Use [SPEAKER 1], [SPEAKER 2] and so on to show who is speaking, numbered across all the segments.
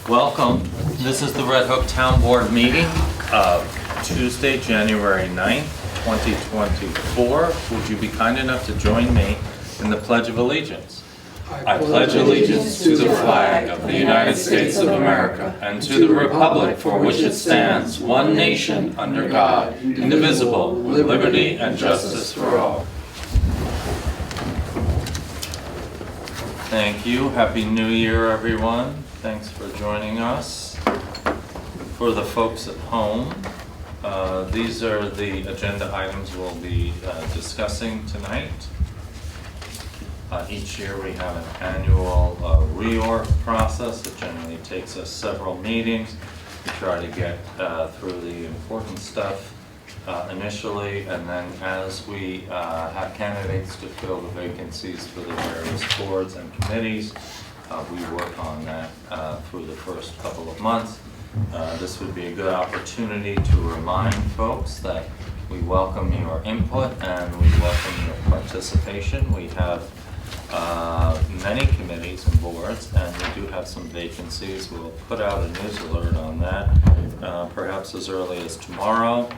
[SPEAKER 1] Welcome. This is the Red Hook Town Board meeting of Tuesday, January 9th, 2024. Would you be kind enough to join me in the Pledge of Allegiance? I pledge allegiance to the flag of the United States of America and to the republic for which it stands, one nation, under God, indivisible, with liberty and justice for all. Thank you. Happy New Year, everyone. Thanks for joining us. For the folks at home, these are the agenda items we'll be discussing tonight. Each year we have an annual reorg process. It generally takes us several meetings. We try to get through the important stuff initially, and then as we have candidates to fill the vacancies for the various boards and committees, we work on that through the first couple of months. This would be a good opportunity to remind folks that we welcome your input and we welcome your participation. We have many committees and boards, and we do have some vacancies. We'll put out a news alert on that perhaps as early as tomorrow,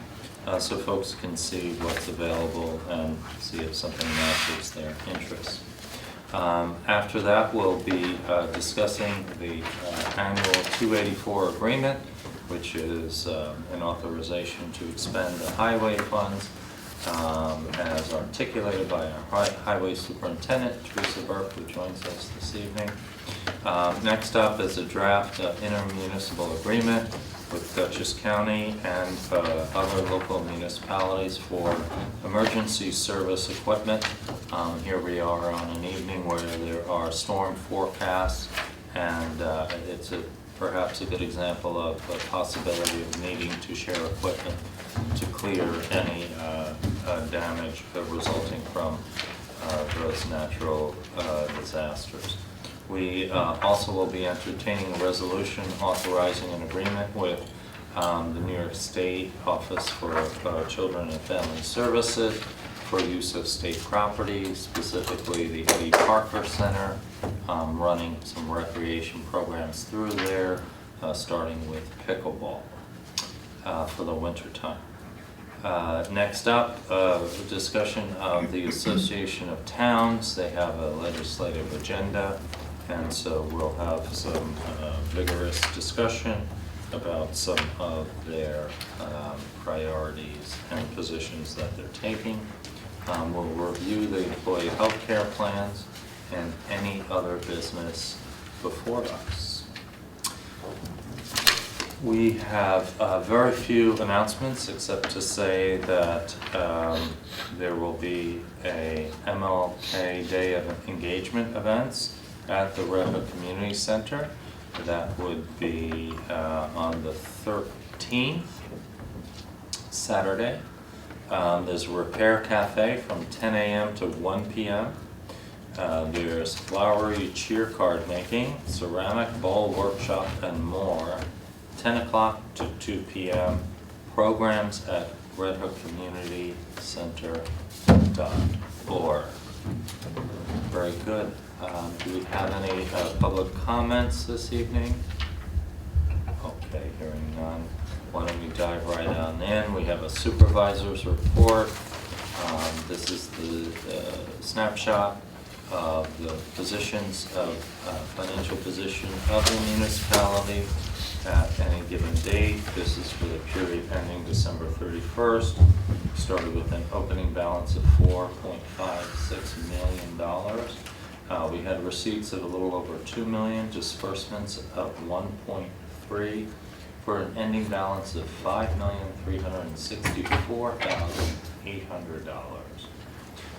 [SPEAKER 1] so folks can see what's available and see if something matches their interests. After that, we'll be discussing the annual 284 agreement, which is an authorization to expend the highway funds as articulated by our Highway Superintendent, Teresa Burke, who joins us this evening. Next up is a draft intermunicipal agreement with Dutchess County and other local municipalities for emergency service equipment. Here we are on an evening where there are storm forecasts, and it's perhaps a good example of the possibility of needing to share equipment to clear any damage resulting from those natural disasters. We also will be entertaining a resolution authorizing an agreement with the New York State Office for Children and Family Services for use of state property, specifically the Eddie Parker Center, running some recreation programs through there, starting with pickleball for the winter time. Next up, discussion of the Association of Towns. They have a legislative agenda, and so we'll have some vigorous discussion about some of their priorities and positions that they're taking. We'll review the employee health care plans and any other business before us. We have very few announcements, except to say that there will be a MLK Day of Engagement events at the Red Hook Community Center. That would be on the 13th, Saturday. There's a repair cafe from 10 a.m. to 1 p.m. There's flowery cheer card making, ceramic bowl workshop, and more. 10 o'clock to 2 p.m. Programs at redhookcommunitycenter.org. Very good. Do we have any public comments this evening? Okay, hearing none. Why don't we dive right on in? We have a supervisor's report. This is the snapshot of the positions of financial position of the municipality at any given date. This is for the period ending December 31st. Started with an opening balance of $4.56 million. We had receipts of a little over $2 million, disbursements of $1.3, for an ending balance of $5,364,800.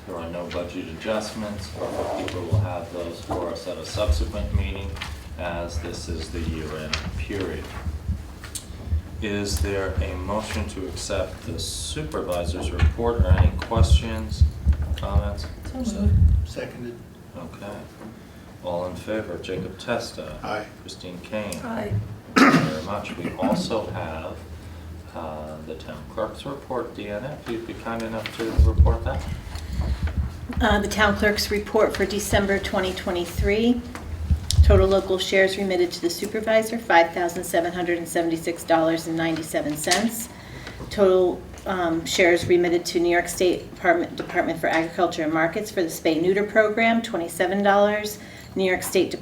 [SPEAKER 1] There are no budget adjustments. People will have those for us at a subsequent meeting, as this is the year-end period. Is there a motion to accept the supervisor's report, or any questions, comments?
[SPEAKER 2] Seconded.
[SPEAKER 1] Okay. All in favor? Jacob Testa.
[SPEAKER 2] Aye.
[SPEAKER 1] Christine Kane.
[SPEAKER 3] Aye.
[SPEAKER 1] Thank you very much. We also have the town clerk's report. Deanna, if you'd be kind enough to report that.
[SPEAKER 3] The town clerk's report for December 2023. Total local shares remitted to the supervisor, $5,776.97. Total shares remitted to New York State Department for Agriculture and Markets for the spay-neuter program, $27. New York State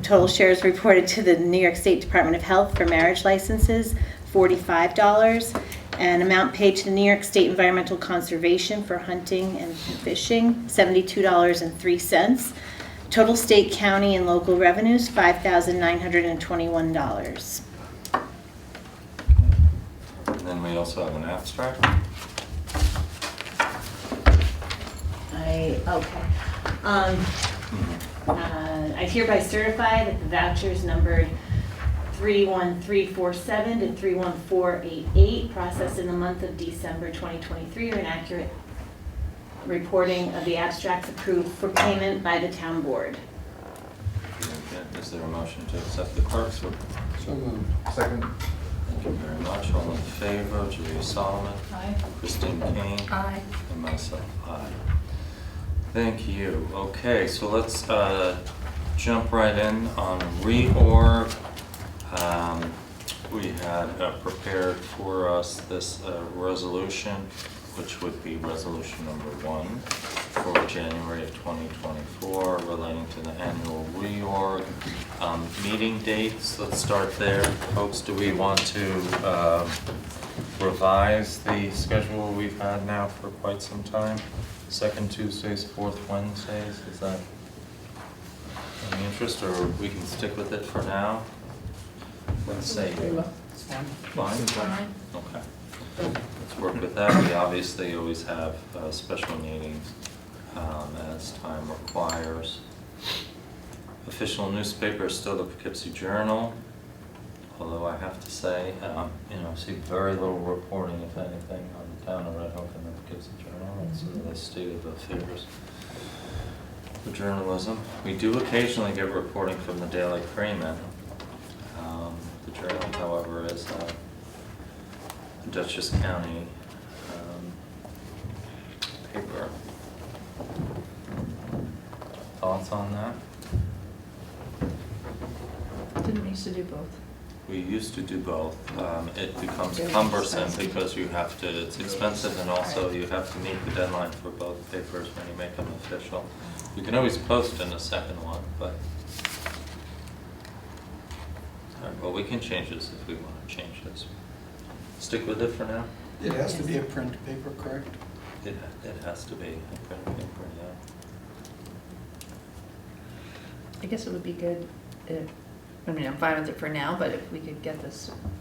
[SPEAKER 3] total shares reported to the New York State Department of Health for marriage licenses, $45. And amount paid to the New York State Environmental Conservation for hunting and fishing, $72.03. Total state, county, and local revenues, $5,921.
[SPEAKER 1] And then we also have an abstract.
[SPEAKER 3] I hereby certify that the vouchers numbered 31347 to 31488 processed in the month of December 2023 are an accurate reporting of the abstracts approved for payment by the town board.
[SPEAKER 1] Okay, is there a motion to accept the clerk's report?
[SPEAKER 2] So moved.
[SPEAKER 4] Second.
[SPEAKER 1] Thank you very much. All in favor, Julia Solomon,
[SPEAKER 3] Aye.
[SPEAKER 1] Christine Kane,
[SPEAKER 3] Aye.
[SPEAKER 1] and myself, aye. Thank you. Okay, so let's jump right in on reorg. We had prepared for us this resolution, which would be resolution number 1 for January of 2024 relating to the annual reorg. Meeting dates, let's start there. Folks, do we want to revise the schedule we've had now for quite some time? Second Tuesdays, fourth Wednesdays, is that any interest, or we can stick with it for now? Let's say. Fine? Okay. Let's work with that. We obviously always have special meetings as time requires. Official newspaper is still the Poughkeepsie Journal, although I have to say, I see very little reporting, if anything, on the town of Red Hook and the Poughkeepsie Journal. It's the state of affairs for journalism. We do occasionally get reporting from the Daily Freeman. The Journal, however, is Dutchess County paper. Thoughts on that?
[SPEAKER 5] Didn't we used to do both?
[SPEAKER 1] We used to do both. It becomes cumbersome because you have to, it's expensive, and also you have to meet the deadline for both papers when you make them official. You can always post in a second one, but. All right, well, we can change this if we want to change this. Stick with it for now?
[SPEAKER 2] It has to be a print paper, correct?
[SPEAKER 1] It has to be a print paper, yeah.
[SPEAKER 5] I guess it would be good if, I'm fine with it for now, but if we could get the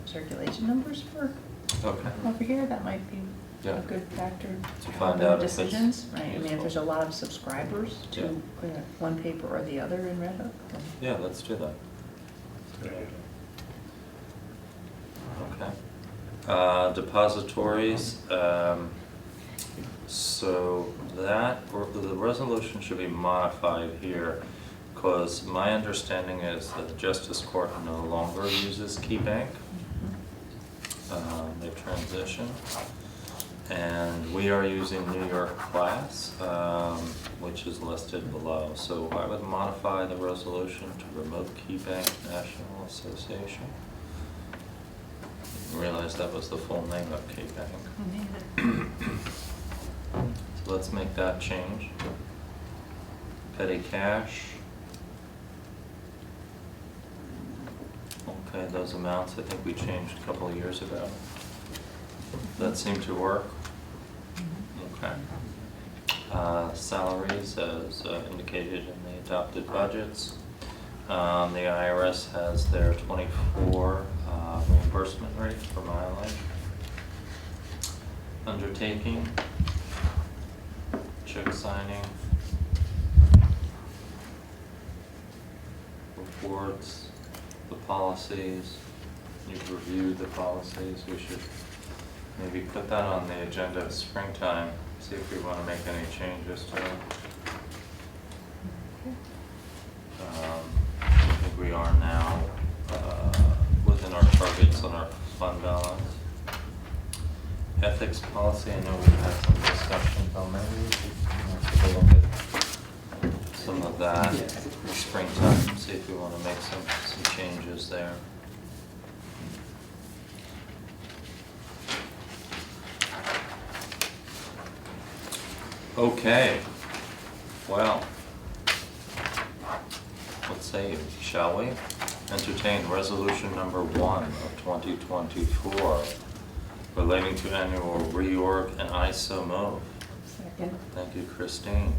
[SPEAKER 5] circulation numbers for
[SPEAKER 1] Okay.
[SPEAKER 5] over here, that might be
[SPEAKER 1] Yeah.
[SPEAKER 5] a good factor
[SPEAKER 1] To
[SPEAKER 5] to
[SPEAKER 1] find
[SPEAKER 5] help
[SPEAKER 1] out
[SPEAKER 5] the
[SPEAKER 1] if it's
[SPEAKER 5] decisions. Right, if
[SPEAKER 1] useful.
[SPEAKER 5] there's a lot of subscribers to one paper or the other in Red Hook. then-
[SPEAKER 1] Yeah, let's do that. Okay. Depositories, so the resolution should be modified here, because my understanding is that the Justice Court no longer uses KeyBank. They've transitioned. And we are using New York Class, which is listed below. So I would modify the resolution to remove KeyBank National Association. Didn't realize that was the full name of KeyBank. So let's make that change. Petty cash. Okay, those amounts I think we changed a couple of years ago. That seemed to work. Okay. Salaries as indicated in the adopted budgets. The IRS has their 24 reimbursement rate for mileage. Undertaking. Check signing. Reports. The policies. You've reviewed the policies. We should maybe put that on the agenda springtime, see if we want to make any changes to it. I think we are now within our targets on our fund balance. Ethics policy, I know we've had some discussion about, maybe we should take a look at some of that in springtime. see if we want to make some changes there. Okay, well, let's say, shall we? Entertain resolution number 1 of 2024 relating to annual reorg, and I so move.
[SPEAKER 5] Second.
[SPEAKER 1] Thank you, Christine.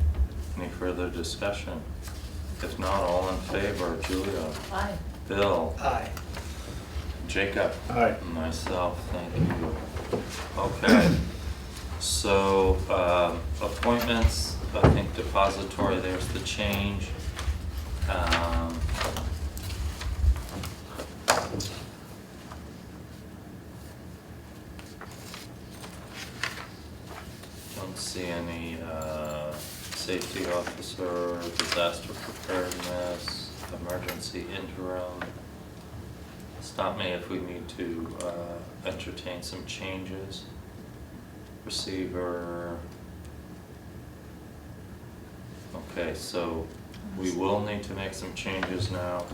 [SPEAKER 1] Any further discussion? If not, all in favor, Julia,
[SPEAKER 5] Aye.
[SPEAKER 1] Bill,
[SPEAKER 2] Aye.
[SPEAKER 1] Jacob,
[SPEAKER 4] Aye.
[SPEAKER 1] and myself, thank you. Okay, so appointments, I think depository, there's the change. Don't see any safety officer, disaster preparedness, emergency interim. Stop me if we need to entertain some changes. Receiver. Okay, so we will need to make some changes now.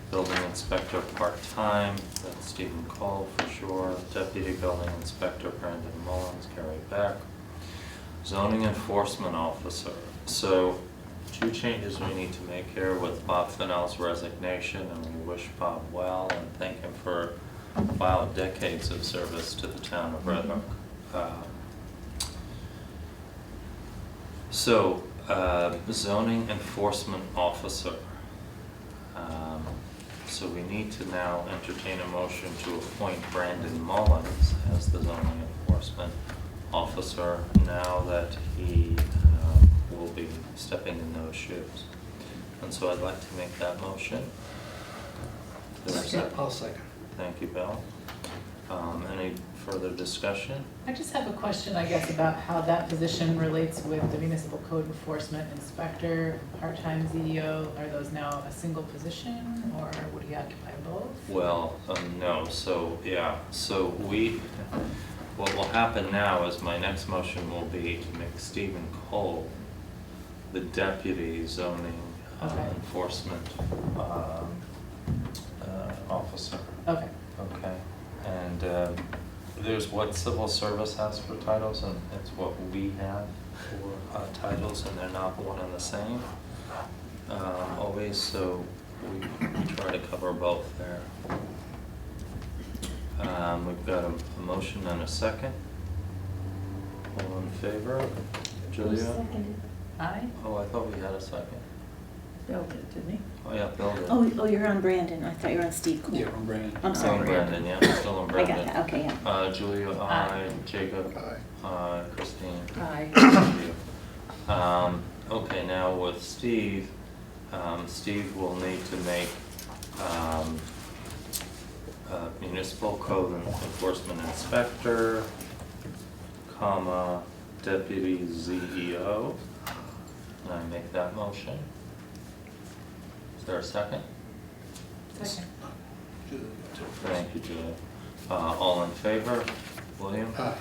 [SPEAKER 1] Building inspector part-time, that's Stephen Cole for sure. Deputy building inspector Brandon Mullins, Gary Beck. Zoning enforcement officer. So 2 changes we need to make here with Bob Fennell's resignation, and we wish Bob well and thank him for, wow, decades of service to the town of Red Hook. Zoning enforcement officer. So we need to now entertain a motion to appoint Brandon Mullins as the zoning enforcement officer now that he will be stepping in those shoes. And so I'd like to make that motion. Is there a second?
[SPEAKER 2] I'll second.
[SPEAKER 1] Thank you, Bill. Any further discussion?
[SPEAKER 6] I just have a question, I guess, about how that position relates with the municipal code enforcement inspector, part-time ZEO. Are those now a single position, or would he occupy both?
[SPEAKER 1] Well, no, so, yeah, so what will happen now is my next motion will be to make Stephen Cole the deputy zoning
[SPEAKER 6] Okay.
[SPEAKER 1] enforcement officer.
[SPEAKER 6] Okay,
[SPEAKER 1] Okay, and there's what civil service has for titles, and it's what we have for titles, and they're not one and the same always, so we try to cover both there. We've got a motion and a second. All in favor? Julia?
[SPEAKER 6] aye?
[SPEAKER 1] Oh, I thought we had a second.
[SPEAKER 5] Bill did, didn't he?
[SPEAKER 1] Oh, yeah, Bill did.
[SPEAKER 3] Oh, you're on Brandon. I thought you were on Steve Cole.
[SPEAKER 2] Yeah, from Brandon.
[SPEAKER 3] I'm sorry.
[SPEAKER 1] Oh, Brandon, yeah, still on
[SPEAKER 3] I
[SPEAKER 1] Brandon.
[SPEAKER 3] got that, okay, yeah.
[SPEAKER 1] Julia,
[SPEAKER 6] Aye.
[SPEAKER 1] Jacob,
[SPEAKER 2] Aye.
[SPEAKER 1] Christine.
[SPEAKER 5] Aye.
[SPEAKER 1] Thank you. Okay, now with Steve, Steve will need to make municipal code enforcement inspector, comma, deputy ZEO. Can I make that motion? Is there a second?
[SPEAKER 6] Second.
[SPEAKER 1] Thank you, Julia. All in favor? William?
[SPEAKER 2] Aye.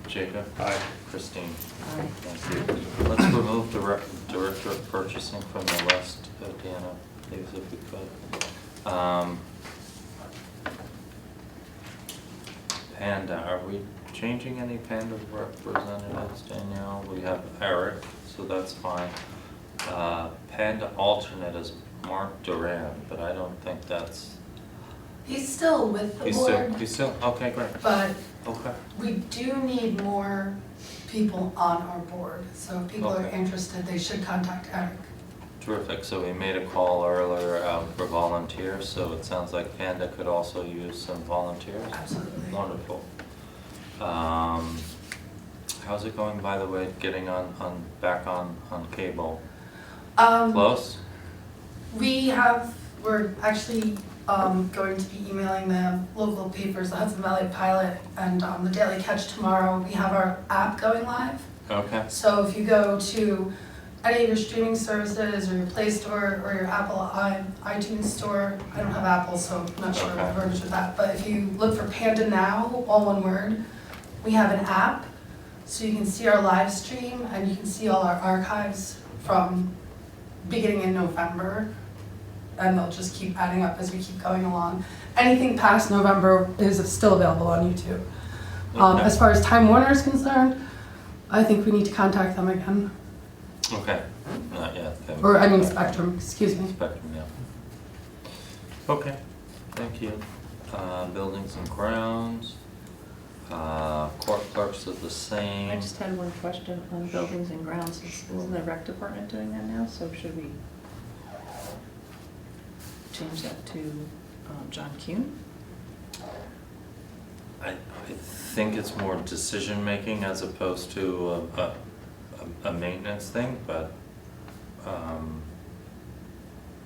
[SPEAKER 1] Jacob?
[SPEAKER 4] Aye.
[SPEAKER 1] Christine?
[SPEAKER 5] Aye.
[SPEAKER 1] Thank you. Let's remove Director of Purchasing from the list, Deanna, please, if we could. Panda, are we changing any Panda representatives, Danielle? We have Eric, so that's fine. Panda alternate is Mark Duran, but I don't think that's,
[SPEAKER 7] He's still with the
[SPEAKER 1] he's
[SPEAKER 7] board,
[SPEAKER 1] still, okay, great,
[SPEAKER 7] but
[SPEAKER 1] okay.
[SPEAKER 7] we do need more people on our board. So if people are
[SPEAKER 1] Okay.
[SPEAKER 7] interested, they should contact Eric.
[SPEAKER 1] Terrific, so we made a call earlier for volunteers, so it sounds like Panda could also use some volunteers.
[SPEAKER 7] Absolutely.
[SPEAKER 1] Wonderful. How's it going, by the way, getting back on cable? Close?
[SPEAKER 7] We're actually going to be emailing the local papers, the Hudson Valley Pilot and the Daily Catch tomorrow. We have our app going live.
[SPEAKER 1] Okay,
[SPEAKER 7] So if you go to any of your streaming services or your Play Store or your Apple iTunes Store, I don't have Apple, so I'm not sure
[SPEAKER 1] Okay.
[SPEAKER 7] what version of that, but if you look for Panda Now, all one word, we have an app, so you can see our live stream and you can see all our archives from beginning in November. And they'll just keep adding up as we keep going along. Anything past November is still available on YouTube.
[SPEAKER 1] Okay.
[SPEAKER 7] As far as Time Warner is concerned, I think we need to contact them again.
[SPEAKER 1] Okay, not yet. then.
[SPEAKER 7] Or, I mean, Spectrum, excuse me.
[SPEAKER 1] Spectrum, yeah. Okay, thank you. Buildings and grounds, court clerks are the
[SPEAKER 5] I
[SPEAKER 1] same.
[SPEAKER 5] just had one question on buildings and grounds. Isn't the rec department doing that now? So should we change that to John Kuhn?
[SPEAKER 1] I think it's more decision-making as opposed to a maintenance thing, but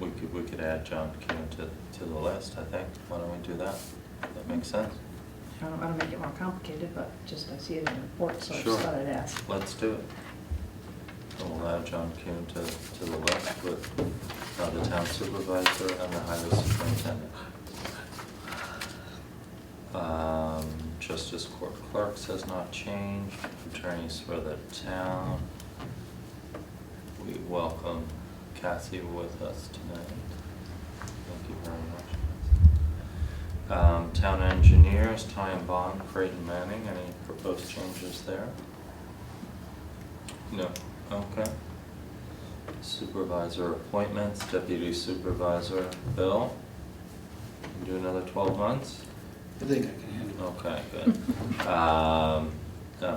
[SPEAKER 1] we could add John Kuhn to the list, I think. Why don't we do that? That makes sense?
[SPEAKER 5] I don't want to make it more complicated, but just I see it in the report, so I
[SPEAKER 1] Sure.
[SPEAKER 5] just thought I'd ask.
[SPEAKER 1] Let's do it. We'll add John Kuhn to the list with the town supervisor and the highway superintendent. Justice Court clerks has not changed, attorneys for the town. We welcome Cassie with us tonight. Thank you very much. Town engineers, Ty and Bond, Creighton Manning, any proposed changes there? No, okay. Supervisor appointments, deputy supervisor, Bill. Do another 12 months?
[SPEAKER 2] I think I can handle it.
[SPEAKER 1] Okay, good.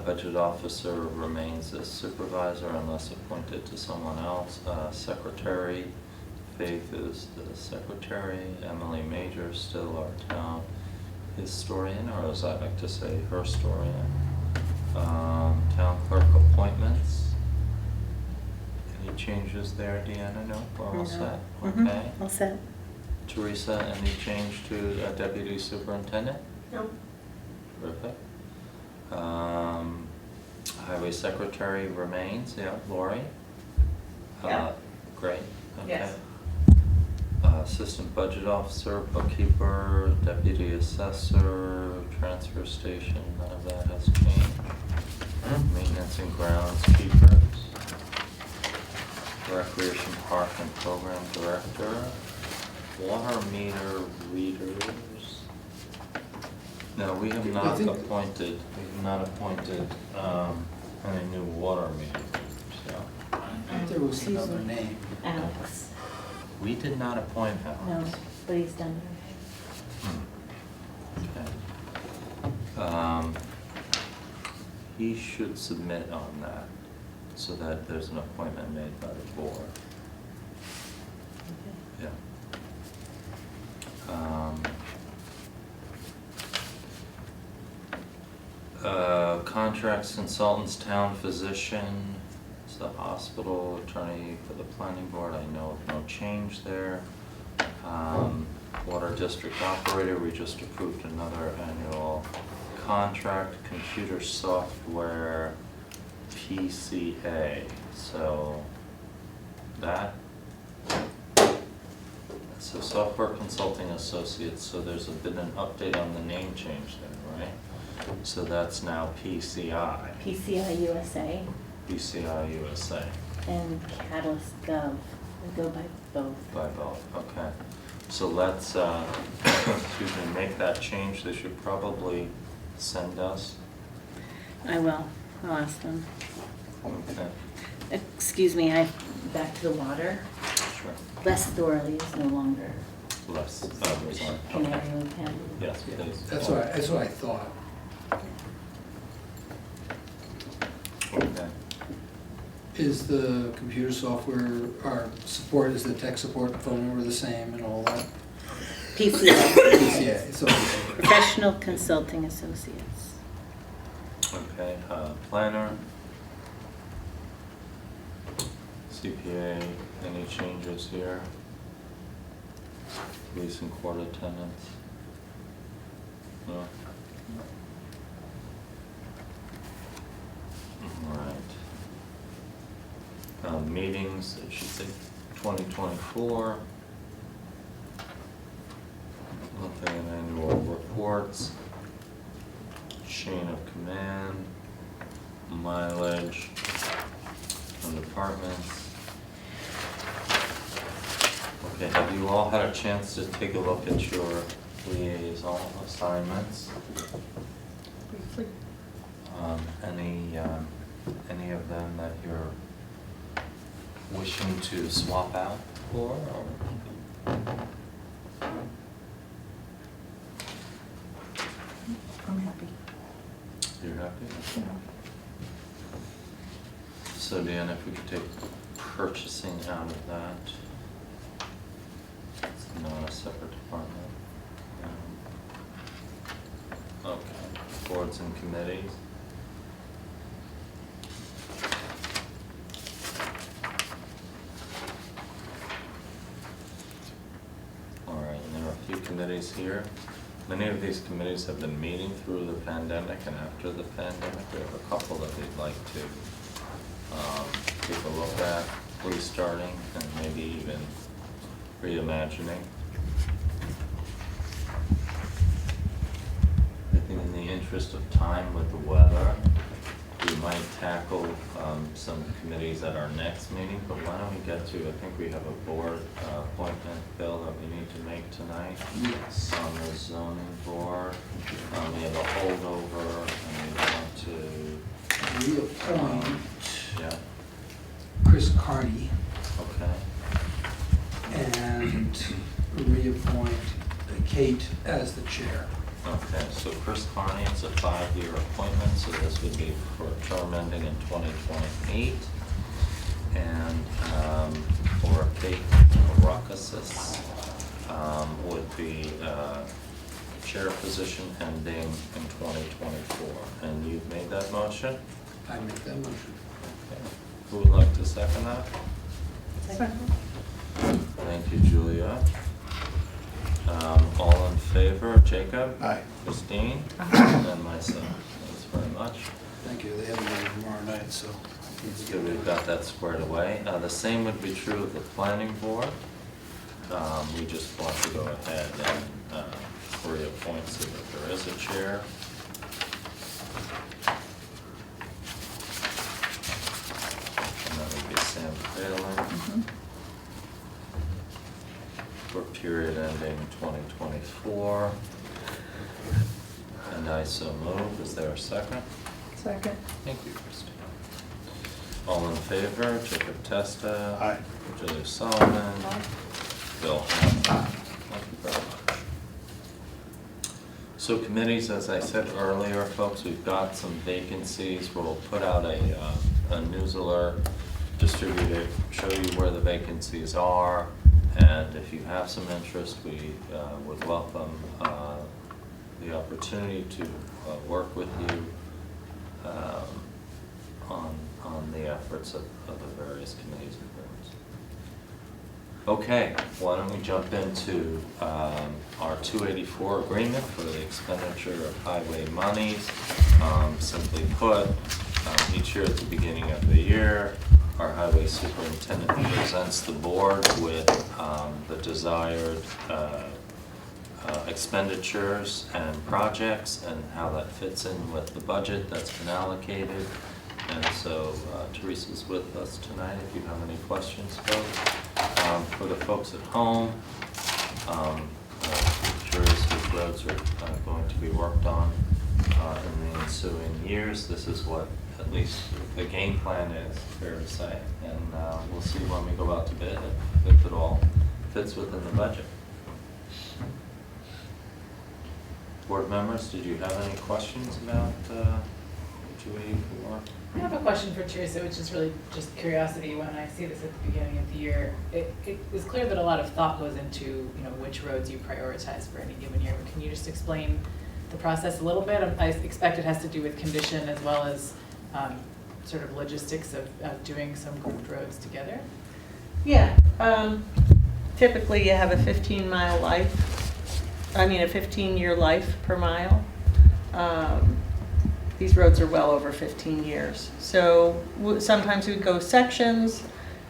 [SPEAKER 1] Budget officer remains as supervisor unless appointed to someone else. Secretary, Faith is the secretary. Emily Major, still our town historian, or as I like to say, historian. Town clerk appointments. Any changes there, Deanna? No, we're all set?
[SPEAKER 3] Mhm,
[SPEAKER 1] Okay.
[SPEAKER 3] all set.
[SPEAKER 1] Teresa, any change to deputy superintendent?
[SPEAKER 7] Nope.
[SPEAKER 1] Terrific. Highway secretary remains, yeah, Lori?
[SPEAKER 7] Yeah.
[SPEAKER 1] Great, okay.
[SPEAKER 7] Yes.
[SPEAKER 1] Assistant budget officer, bookkeeper, deputy assessor, transfer station, none of that has changed. Maintenance and grounds keepers. Recreation park and program director. Water meter readers. No, we have
[SPEAKER 2] I
[SPEAKER 1] not
[SPEAKER 2] think-
[SPEAKER 1] appointed, any new water meters, so.
[SPEAKER 2] I think there was
[SPEAKER 3] Excuse
[SPEAKER 2] another
[SPEAKER 3] me.
[SPEAKER 2] name.
[SPEAKER 3] Alex,
[SPEAKER 1] We did not appoint Alex.
[SPEAKER 3] no, but he's done
[SPEAKER 1] Okay. He should submit on that, so that there's an appointment made by the board,
[SPEAKER 3] it.
[SPEAKER 1] yeah. Contracts, consultants, town physician, it's the hospital attorney for the planning board, I know of no change there. Water district operator, we just approved another annual contract, computer software, PCA, so that, so Software Consulting Associates, so there's been an update on the name change there, right? So that's now PCI,
[SPEAKER 3] PCI USA
[SPEAKER 1] PCI USA,
[SPEAKER 3] and Catalyst Gov, we go by both.
[SPEAKER 1] by both, okay. So let's, excuse me, make that change, they should probably send us,
[SPEAKER 3] I will, I'll ask them.
[SPEAKER 1] okay,
[SPEAKER 3] Excuse me, back to the water.
[SPEAKER 1] sure,
[SPEAKER 3] Les Thorley is no longer
[SPEAKER 1] less, resign,
[SPEAKER 3] Canary
[SPEAKER 1] okay,
[SPEAKER 3] Lou
[SPEAKER 1] yes, please.
[SPEAKER 2] That's what I thought.
[SPEAKER 1] Okay,
[SPEAKER 2] Is the computer software, our support, is the tech support phone number the same and all that?
[SPEAKER 3] PCI,
[SPEAKER 2] Yeah, it's all the same.
[SPEAKER 3] Professional Consulting Associates.
[SPEAKER 1] okay, planner, CPA, any changes here? Police and court attendants? No? All right. Meetings, it should say 2024. Monthly and annual reports. Chain of command. Mileage. From departments. Okay, have you all had a chance to take a look at your liaison assignments?
[SPEAKER 5] Briefly.
[SPEAKER 1] Any of them that you're wishing to swap out for, or?
[SPEAKER 5] I'm happy.
[SPEAKER 1] You're happy? So Dan, if we could take purchasing out of that, it's not a separate department. Okay, boards and committees. All right, and there are a few committees here. Many of these committees have been meeting through the pandemic and after the pandemic. We have a couple that we'd like to take a look at, restarting and maybe even reimagining. I think in the interest of time with the weather, we might tackle some committees at our next meeting, but why don't we get to, I think we have a board appointment, Bill, that we need to make tonight.
[SPEAKER 2] Yes.
[SPEAKER 1] On the zoning board. We have a holdover and we want to,
[SPEAKER 2] Reappoint
[SPEAKER 1] yeah,
[SPEAKER 2] Chris Carney
[SPEAKER 1] okay.
[SPEAKER 2] and reappoint Kate as the chair.
[SPEAKER 1] Okay, so Chris Carney, it's a 5-year appointment, so this would be for a term ending in 2028. And for Kate Rockasis would be chair position ending in 2024. And you've made that motion?
[SPEAKER 2] I make that motion.
[SPEAKER 1] Okay. Who would like to second that?
[SPEAKER 5] Second.
[SPEAKER 1] Thank you, Julia. All in favor, Jacob?
[SPEAKER 2] Aye.
[SPEAKER 1] Christine?
[SPEAKER 5] Aye.
[SPEAKER 1] And myself. Thanks very much.
[SPEAKER 2] Thank you. They have a meeting tomorrow night, so.
[SPEAKER 1] It's good we've got that squared away. The same would be true of the planning board. We just want to go ahead and reappoint so that there is a chair. And that would be Sam Phelan.
[SPEAKER 5] Mhm.
[SPEAKER 1] For a period ending 2024. And I so move. Is there a second?
[SPEAKER 5] Second.
[SPEAKER 1] Thank you, Christine. All in favor, Jacob Testa.
[SPEAKER 2] Aye.
[SPEAKER 1] Julia Solomon.
[SPEAKER 5] Aye.
[SPEAKER 1] Bill Hamilton. Thank you very much. So committees, as I said earlier, folks, we've got some vacancies. We'll put out a news alert, distribute it, show you where the vacancies are. And if you have some interest, we would welcome the opportunity to work with you on the efforts of the various committees and boards. Okay, why don't we jump into our 284 agreement for the expenditure of highway monies. Simply put, each year at the beginning of the year, our highway superintendent presents the board with the desired expenditures and projects and how that fits in with the budget that's been allocated. And so Teresa's with us tonight if you have any questions, folks. For the folks at home, curious which roads are going to be worked on in the ensuing years. This is what at least the game plan is, fair to say. And we'll see when we go out to bid if it all fits within the budget. Board members, did you have any questions about 284?
[SPEAKER 6] I have a question for Teresa, which is really just curiosity. When I see this at the beginning of the year, it is clear that a lot of thought goes into, which roads you prioritize for any given year. Can you just explain the process a little bit? I expect it has to do with condition as well as sort of logistics of doing some grouped roads together.
[SPEAKER 4] Yeah, typically you have a 15-year life per mile. These roads are well over 15 years. So sometimes we go sections,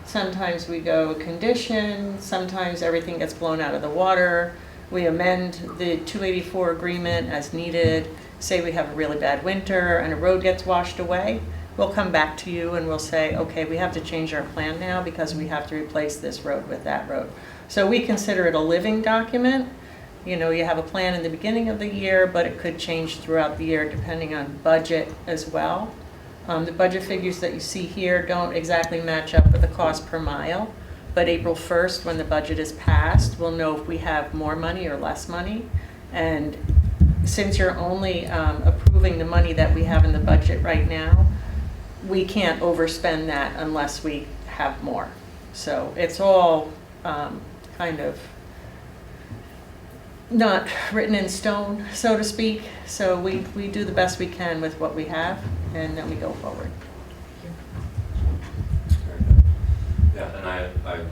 [SPEAKER 4] sometimes we go condition, sometimes everything gets blown out of the water. We amend the 284 agreement as needed. Say we have a really bad winter and a road gets washed away, we'll come back to you and we'll say, okay, we have to change our plan now because we have to replace this road with that road. So we consider it a living document. You know, you have a plan in the beginning of the year, but it could change throughout the year depending on budget as well. The budget figures that you see here don't exactly match up with the cost per mile, but April 1st, when the budget is passed, we'll know if we have more money or less money. And since you're only approving the money that we have in the budget right now, we can't overspend that unless we have more. So it's all kind of not written in stone, so to speak. So we do the best we can with what we have, and then we go forward.
[SPEAKER 1] Very good. Yeah, and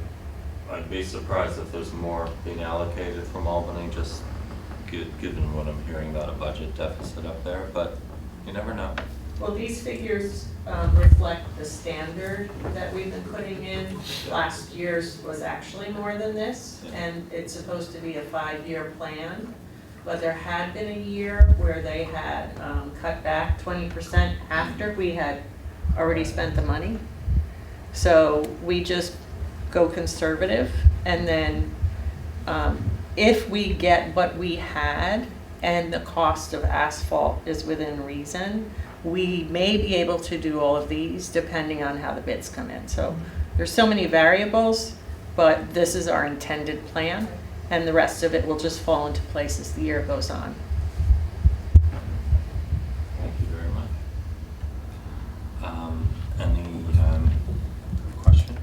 [SPEAKER 1] I'd be surprised if there's more being allocated from Albany, just given what I'm hearing about a budget deficit up there, but you never know.
[SPEAKER 4] Well, these figures reflect the standard that we've been putting in. Last year's was actually more than this, and it's supposed to be a 5-year plan. But there had been a year where they had cut back 20% after we had already spent the money. So we just go conservative, and then if we get what we had and the cost of asphalt is within reason, we may be able to do all of these depending on how the bids come in. So there's so many variables, but this is our intended plan, and the rest of it will just fall into place as the year goes on.
[SPEAKER 1] Thank you very much. Any questions?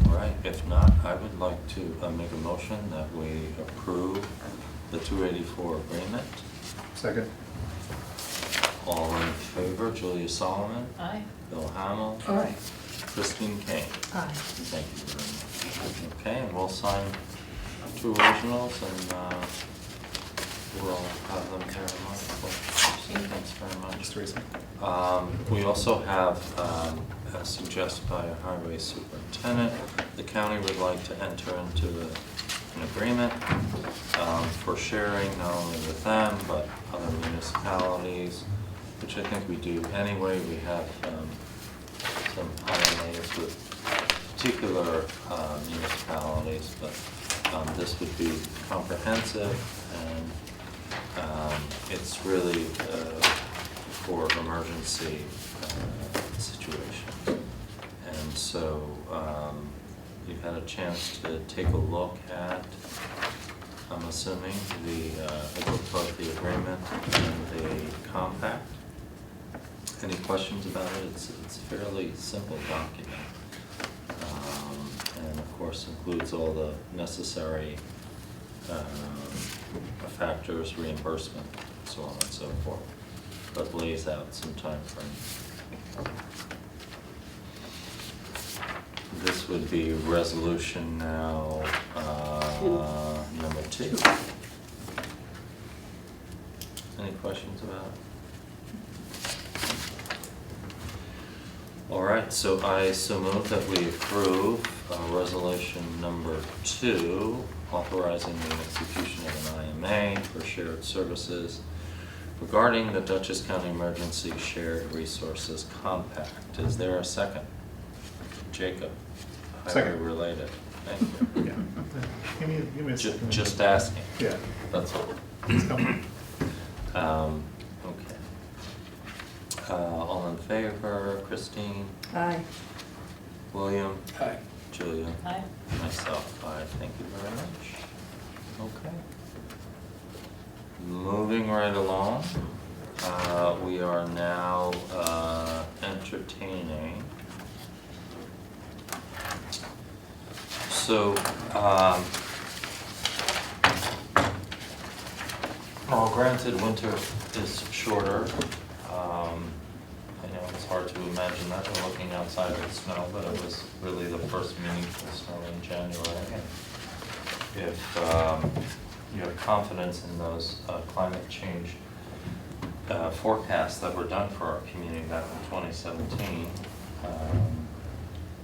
[SPEAKER 1] All right, if not, I would like to make a motion that we approve the 284 agreement.
[SPEAKER 8] Second.
[SPEAKER 1] All in favor, Julia Solomon,
[SPEAKER 6] Aye.
[SPEAKER 1] Bill Hamel,
[SPEAKER 2] Aye.
[SPEAKER 1] Christine Kane.
[SPEAKER 5] Aye.
[SPEAKER 1] Thank you very much. Okay, and we'll sign 2 originals, and we'll have them here in mind. Thanks very much.
[SPEAKER 8] Mr. Teresa.
[SPEAKER 1] We also have, as suggested by our highway superintendent, the county would like to enter into an agreement for sharing not only with them, but other municipalities, which I think we do anyway. We have some IMAs with particular municipalities, but this would be comprehensive, and it's really for emergency situations. And so you've had a chance to take a look at, I'm assuming, both the agreement and the compact. Any questions about it? It's a fairly simple document. And of course includes all the necessary factors, reimbursement, so on and so forth, but lays out some time frame. This would be resolution now, number 2. Any questions about it? All right, so I so move that we approve resolution number 2, authorizing the execution of an IMA for shared services regarding the Dutchess County Emergency Shared Resources Compact. Is there a second? Jacob, highway
[SPEAKER 8] Second.
[SPEAKER 1] related. Thank you.
[SPEAKER 8] Yeah. Give me a second.
[SPEAKER 1] Just asking,
[SPEAKER 8] Yeah.
[SPEAKER 1] that's all.
[SPEAKER 8] It's coming.
[SPEAKER 1] Okay. All in favor, Christine,
[SPEAKER 5] Aye.
[SPEAKER 1] William,
[SPEAKER 2] Aye.
[SPEAKER 1] Julia,
[SPEAKER 6] Aye.
[SPEAKER 1] myself, aye, thank you very much. Okay. Moving right along, we are now entertaining. So, well, granted, winter is shorter. I know it's hard to imagine that when looking outside of the snow, but it was really the first meaningful snow in January. And if you have confidence in those climate change forecasts that were done for our community back in 2017,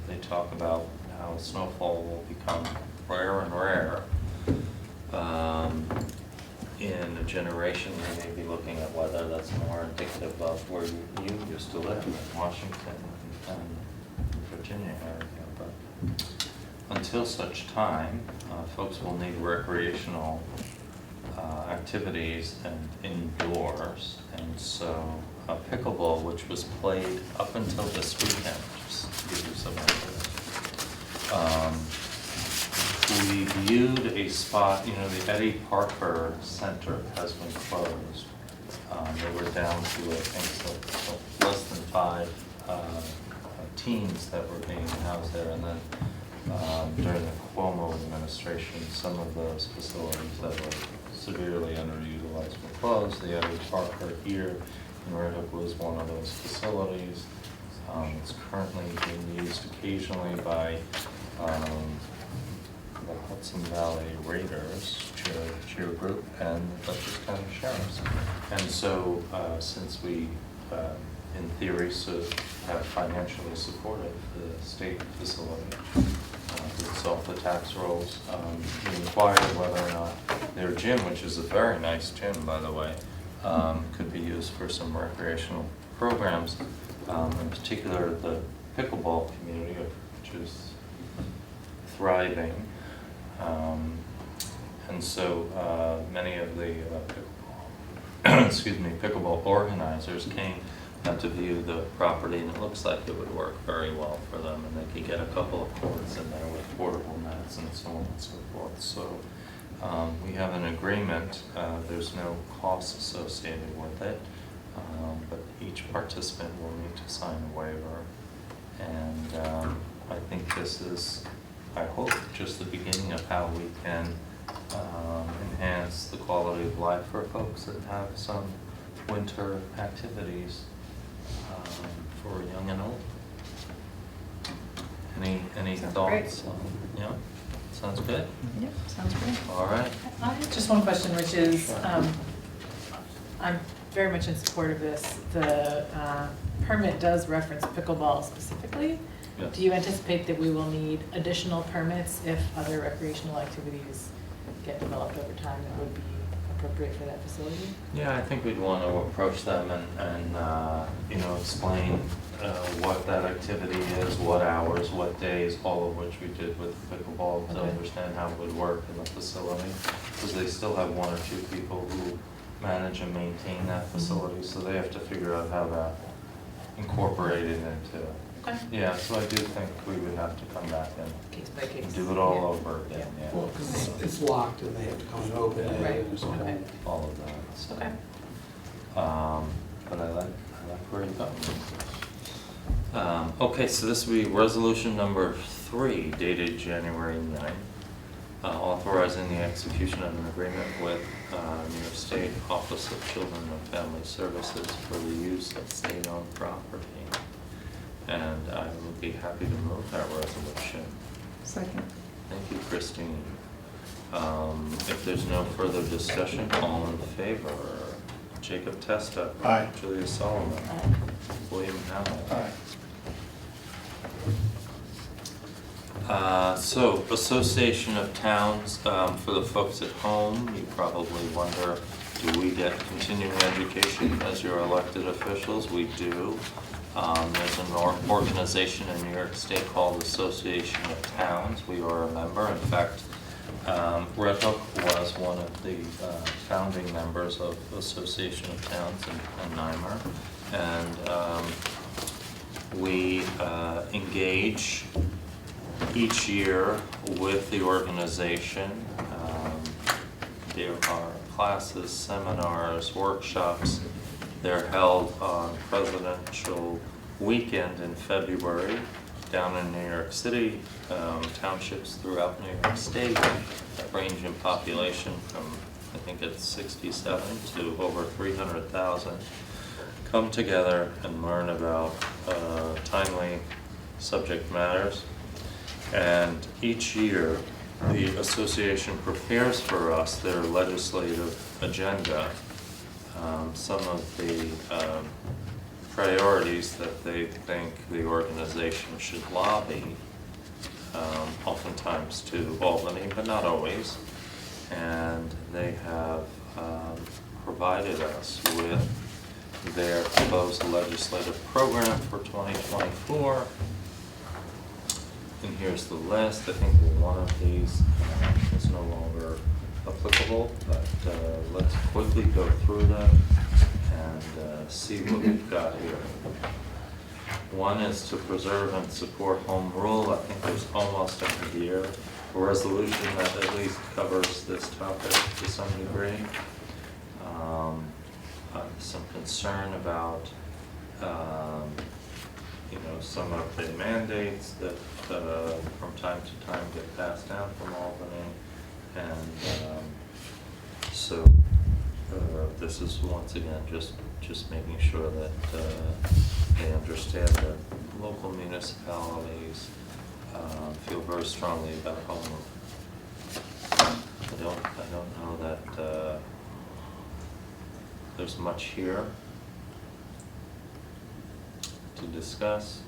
[SPEAKER 1] they talk about how snowfall will become rare and rare. In a generation, we may be looking at weather that's more indicative of where you used to live, in Washington and Virginia area. until such time, folks will need recreational activities and indoors. And so pickleball, which was played up until this weekend, just to give you some ideas. We viewed a spot, you know, the Eddie Parker Center has been closed. They were down to, I think, so less than 5 teams that were being housed there. And then during the Cuomo administration, some of those facilities that were severely underutilized were closed. The Eddie Parker here in Red Hook was one of those facilities. It's currently being used occasionally by the Hudson Valley Raiders cheer group and the Dutchess County Sheriffs. And so since we, in theory, have financially supported the state facility, it's off the tax rolls, we inquired whether or not their gym, which is a very nice gym, by the way, could be used for some recreational programs, in particular the pickleball community, which is thriving. And so many of the pickleball organizers came to view the property, and it looks like it would work very well for them, and they could get a couple of courts in there with portable nets and so on and so forth. So we have an agreement. There's no cost associated with it, but each participant will need to sign a waiver. And I think this is, I hope, just the beginning of how we can enhance the quality of life for folks that have some winter activities for young and old. Any
[SPEAKER 5] Sounds
[SPEAKER 1] thoughts? Yeah, sounds good.
[SPEAKER 5] Yep, sounds great.
[SPEAKER 1] All right.
[SPEAKER 6] I have just one question, which is, I'm very much in support of this. The permit does reference pickleball specifically.
[SPEAKER 1] Yes.
[SPEAKER 6] Do you anticipate that we will need additional permits if other recreational activities get developed over time that would be appropriate for that facility?
[SPEAKER 1] Yeah, I think we'd want to approach them and you know, explain what that activity is, what hours, what days, all of which we did with pickleball to
[SPEAKER 6] Okay.
[SPEAKER 1] understand how it would work in the facility. Because they still have 1 or 2 people who manage and maintain that facility, so they have to figure out how that incorporated into.
[SPEAKER 6] Okay.
[SPEAKER 1] Yeah, so I do think we would have to come back
[SPEAKER 6] Case by case.
[SPEAKER 1] and do it all
[SPEAKER 6] Yeah.
[SPEAKER 1] over again,
[SPEAKER 6] Yeah.
[SPEAKER 1] yeah.
[SPEAKER 2] Well, because it's locked and they have to come and open it.
[SPEAKER 6] Right,
[SPEAKER 2] and so
[SPEAKER 6] okay.
[SPEAKER 1] All of that, so.
[SPEAKER 6] Okay.
[SPEAKER 1] But I like where you're going. Okay, so this will be resolution number 3 dated January 9th, authorizing the execution of an agreement with New York State Office of Children and Family Services for the use of state-owned property. And I would be happy to move that resolution.
[SPEAKER 5] Second.
[SPEAKER 1] Thank you, Christine. If there's no further discussion, all in favor? Jacob Testa.
[SPEAKER 8] Aye.
[SPEAKER 1] Julia Solomon.
[SPEAKER 6] Aye.
[SPEAKER 1] William Howell.
[SPEAKER 8] Aye.
[SPEAKER 1] So, Association of Towns, for the folks at home, you probably wonder, do we get continuing education as your elected officials? We do. There's an organization in New York State called Association of Towns. We are a member. In fact, Red Hook was one of the founding members of Association of Towns in Nymer. And we engage each year with the organization. There are classes, seminars, workshops. They're held on Presidential Weekend in February down in New York City. Townships throughout New York State that range in population from, I think it's 67 to over 300,000, come together and learn about timely subject matters. And each year, the association prepares for us their legislative agenda, some of the priorities that they think the organization should lobby, oftentimes to Albany, but not always. And they have provided us with their proposed legislative program for 2024. And here's the list. I think one of these is no longer applicable, but let's quickly go through them and see what we've got here. One is to preserve and support home rule. I think there's almost every year a resolution that at least covers this topic to some degree. Some concern about some of the mandates that from time to time get passed down from Albany. And so this is once again just making sure that they understand that local municipalities feel very strongly about home rule. I don't know that there's much here to discuss.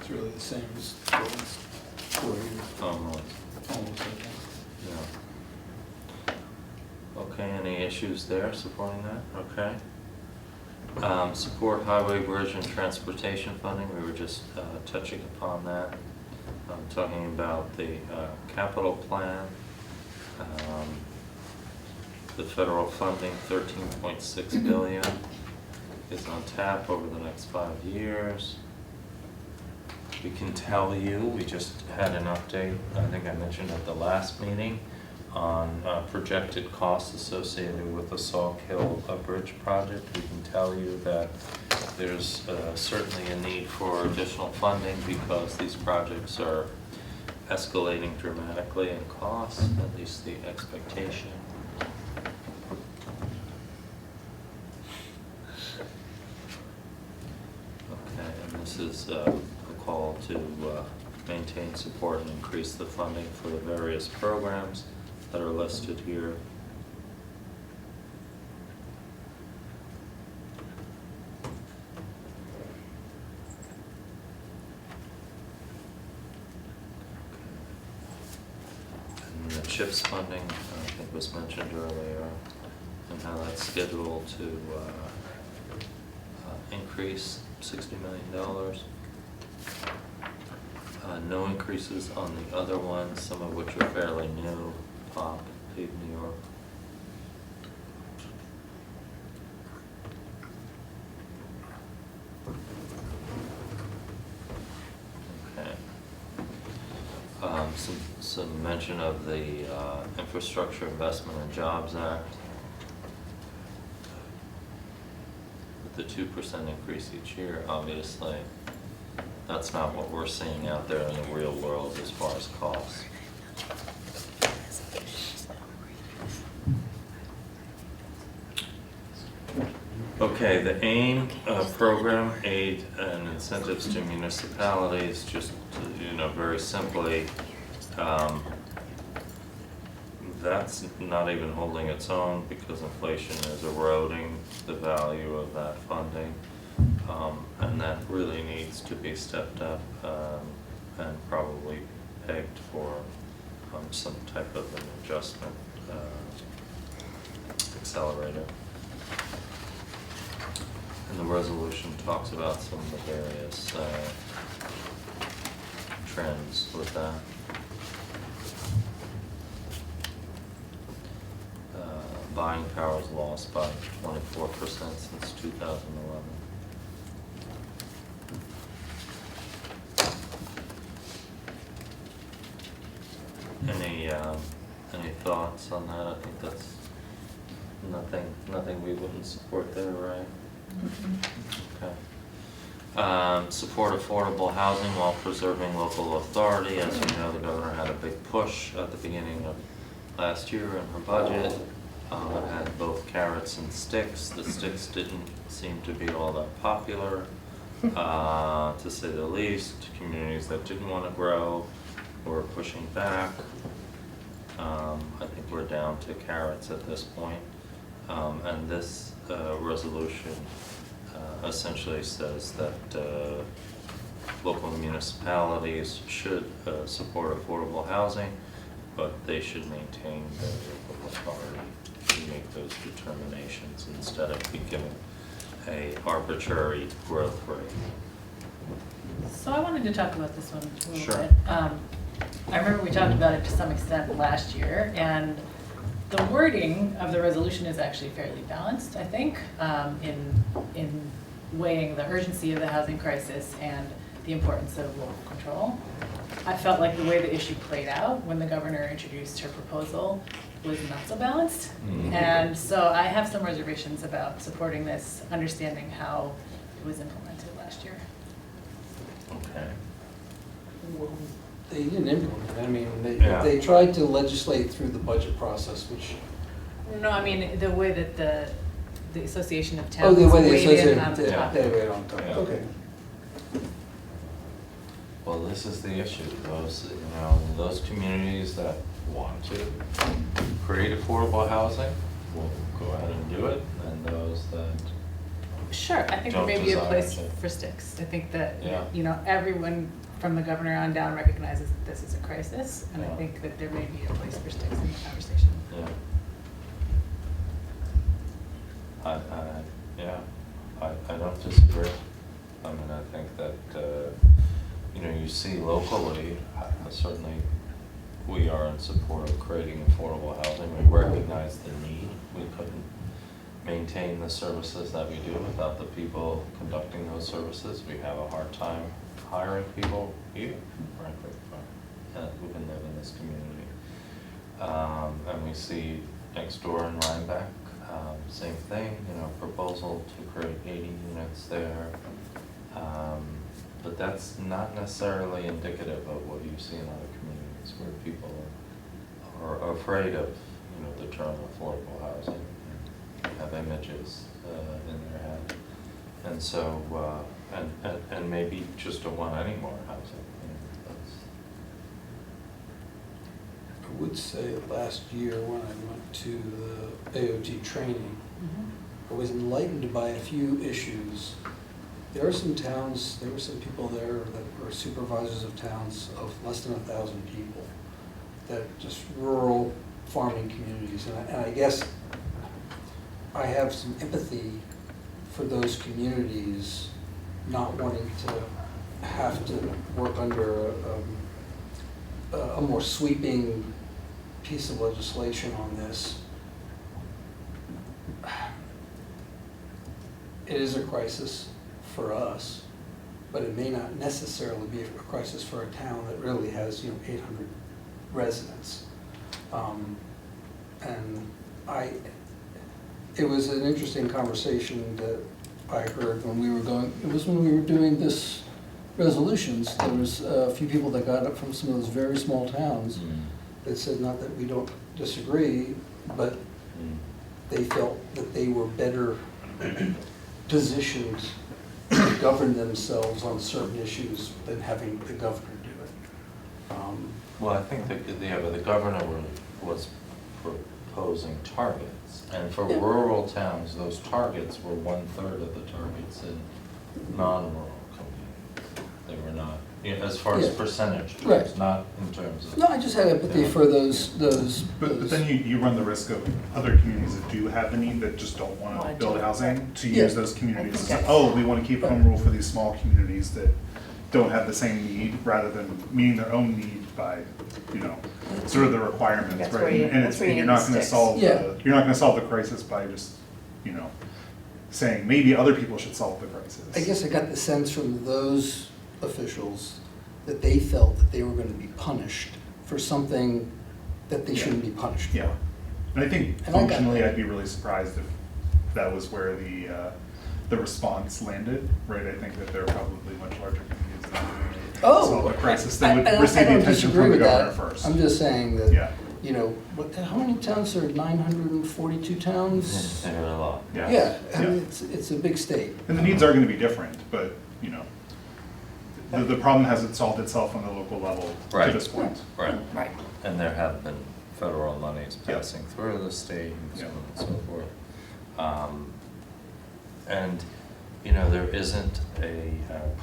[SPEAKER 2] It's really the same as what was 4 years,
[SPEAKER 1] Almost,
[SPEAKER 2] almost, I think.
[SPEAKER 1] yeah. Okay, any issues there supporting that? Okay. Support highway, bridge, and transportation funding, we were just touching upon that. Talking about the capital plan. The federal funding, $13.6 billion, is on tap over the next 5 years. We can tell you, we just had an update, I think I mentioned at the last meeting, on projected costs associated with the Sauk Hill Bridge project. We can tell you that there's certainly a need for additional funding because these projects are escalating dramatically in cost, at least the expectation. Okay, and this is a call to maintain, support, and increase the funding for the various programs that are listed here. And the CHIPS funding, I think was mentioned earlier, and how that's scheduled to increase $60 million. No increases on the other ones, some of which are fairly new, POP, Pave New York. Okay. Some mention of the Infrastructure Investment and Jobs Act. With the 2% increase each year, obviously, that's not what we're seeing out there in the real world as far as costs. Okay, the AIM program, aid and incentives to municipalities, just very simply, that's not even holding its own because inflation is eroding the value of that funding. And that really needs to be stepped up and probably pegged for some type of an adjustment accelerator. And the resolution talks about some of the various trends with that. Buying power is lost by 24% since 2011. Any thoughts on that? I think that's nothing we wouldn't support there, right? Okay. Support affordable housing while preserving local authority. As you know, the governor had a big push at the beginning of last year in her budget. It had both carrots and sticks. The sticks didn't seem to be all that popular, to say the least. Communities that didn't want to grow were pushing back. I think we're down to carrots at this point. And this resolution essentially says that local municipalities should support affordable housing, but they should maintain their local authority to make those determinations instead of be given an arbitrary growth rate.
[SPEAKER 6] So I wanted to talk about this one a little
[SPEAKER 1] Sure.
[SPEAKER 6] bit. I remember we talked about it to some extent last year, and the wording of the resolution is actually fairly balanced, I think, in weighing the urgency of the housing crisis and the importance of local control. I felt like the way the issue played out when the governor introduced her proposal was not so balanced.
[SPEAKER 1] Mhm.
[SPEAKER 6] And so I have some reservations about supporting this, understanding how it was implemented last year.
[SPEAKER 1] Okay.
[SPEAKER 2] Well, they didn't implement it. I mean,
[SPEAKER 1] Yeah.
[SPEAKER 2] they tried to legislate through the budget process, which,
[SPEAKER 6] No, I mean, the way that the Association of
[SPEAKER 2] oh,
[SPEAKER 6] Towns
[SPEAKER 2] the way they
[SPEAKER 6] weighed in
[SPEAKER 2] associated,
[SPEAKER 6] on the
[SPEAKER 2] they
[SPEAKER 6] topic.
[SPEAKER 2] weighed on top,
[SPEAKER 1] Yeah.
[SPEAKER 2] okay.
[SPEAKER 1] Well, this is the issue, those communities that want to create affordable housing will go ahead and do it, and those that,
[SPEAKER 6] Sure, I think there
[SPEAKER 1] Don't
[SPEAKER 6] may be a
[SPEAKER 1] desire
[SPEAKER 6] place
[SPEAKER 1] to.
[SPEAKER 6] for sticks. I think that,
[SPEAKER 1] Yeah.
[SPEAKER 6] everyone from the governor on down recognizes that this is a crisis, and I
[SPEAKER 1] Yeah.
[SPEAKER 6] think that there may be a place for sticks in the conversation.
[SPEAKER 1] yeah. I don't disagree. I mean, I think that, you see locally, certainly we are in support of creating affordable housing. We recognize the need. We couldn't maintain the services that we do without the people conducting those services. We have a hard time hiring people here, frankly, who can live in this community. And we see next door in Rhinebeck, same thing, proposal to create 80 units there. But that's not necessarily indicative of what you see in other communities where people are afraid of, the term affordable housing, have images in their head. And so, and maybe just don't want any more housing.
[SPEAKER 2] I would say last year when I went to the AOT training, I was enlightened by a few issues. There are some towns, there were some people there that were supervisors of towns of less than 1,000 people, that just rural farming communities. And I guess I have some empathy for those communities not wanting to have to work under a more sweeping piece of legislation on this. It is a crisis for us, but it may not necessarily be a crisis for a town that really has, 800 residents. And it was an interesting conversation that I heard when we were doing this resolutions. There was a few people that got up from some of those very small towns that said, not that we don't disagree, but they felt that they were better positioned to govern themselves on certain issues than having the governor do it.
[SPEAKER 1] Well, I think that the governor was proposing targets, and for
[SPEAKER 2] Yeah.
[SPEAKER 1] rural towns, those targets were 1/3 of the targets in non-rural communities. They were not, as far as
[SPEAKER 2] Yeah.
[SPEAKER 1] percentage terms,
[SPEAKER 2] Right.
[SPEAKER 1] not in terms of.
[SPEAKER 2] No, I just had empathy for those.
[SPEAKER 8] But then you run the risk of other communities that do have the need that just don't want to
[SPEAKER 5] Wanna
[SPEAKER 8] build
[SPEAKER 5] do it.
[SPEAKER 8] housing, to
[SPEAKER 2] Yeah.
[SPEAKER 8] use those communities
[SPEAKER 5] I
[SPEAKER 8] as,
[SPEAKER 5] think
[SPEAKER 8] oh, we want to keep home rule for these small communities that don't have the same need, rather than meeting their own need by, sort of the requirements,
[SPEAKER 5] That's
[SPEAKER 8] right?
[SPEAKER 5] where you-
[SPEAKER 8] And
[SPEAKER 5] that's where you
[SPEAKER 8] you're
[SPEAKER 5] need
[SPEAKER 8] not
[SPEAKER 5] the
[SPEAKER 8] going to
[SPEAKER 5] sticks.
[SPEAKER 8] solve,
[SPEAKER 2] Yeah.
[SPEAKER 8] you're not going to solve the crisis by just, saying maybe other people should solve the crisis.
[SPEAKER 2] I guess I got the sense from those officials that they felt that they were going to be punished for something that they
[SPEAKER 8] Yeah.
[SPEAKER 2] shouldn't be punished for.
[SPEAKER 8] Yeah, and I think
[SPEAKER 2] And I got
[SPEAKER 8] functionally,
[SPEAKER 2] that.
[SPEAKER 8] I'd be really surprised if that was where the response landed, right? I think that there are probably much larger communities that would solve the crisis that would
[SPEAKER 2] I
[SPEAKER 8] receive the
[SPEAKER 2] don't
[SPEAKER 8] attention
[SPEAKER 2] disagree
[SPEAKER 8] from the
[SPEAKER 2] with
[SPEAKER 8] governor
[SPEAKER 2] that.
[SPEAKER 8] first.
[SPEAKER 2] I'm just saying that,
[SPEAKER 8] Yeah,
[SPEAKER 2] how many towns are 942 towns?
[SPEAKER 1] There are a lot.
[SPEAKER 8] yeah.
[SPEAKER 2] Yeah, I mean,
[SPEAKER 8] Yeah.
[SPEAKER 2] it's a big state.
[SPEAKER 8] And the needs are gonna be different, but, the problem hasn't solved itself on the local level to
[SPEAKER 1] Right.
[SPEAKER 8] this point.
[SPEAKER 1] Right.
[SPEAKER 5] Right.
[SPEAKER 1] And there have been federal monies
[SPEAKER 8] Yeah.
[SPEAKER 1] passing through the state and so
[SPEAKER 8] Yeah.
[SPEAKER 1] on and so forth. And, there isn't a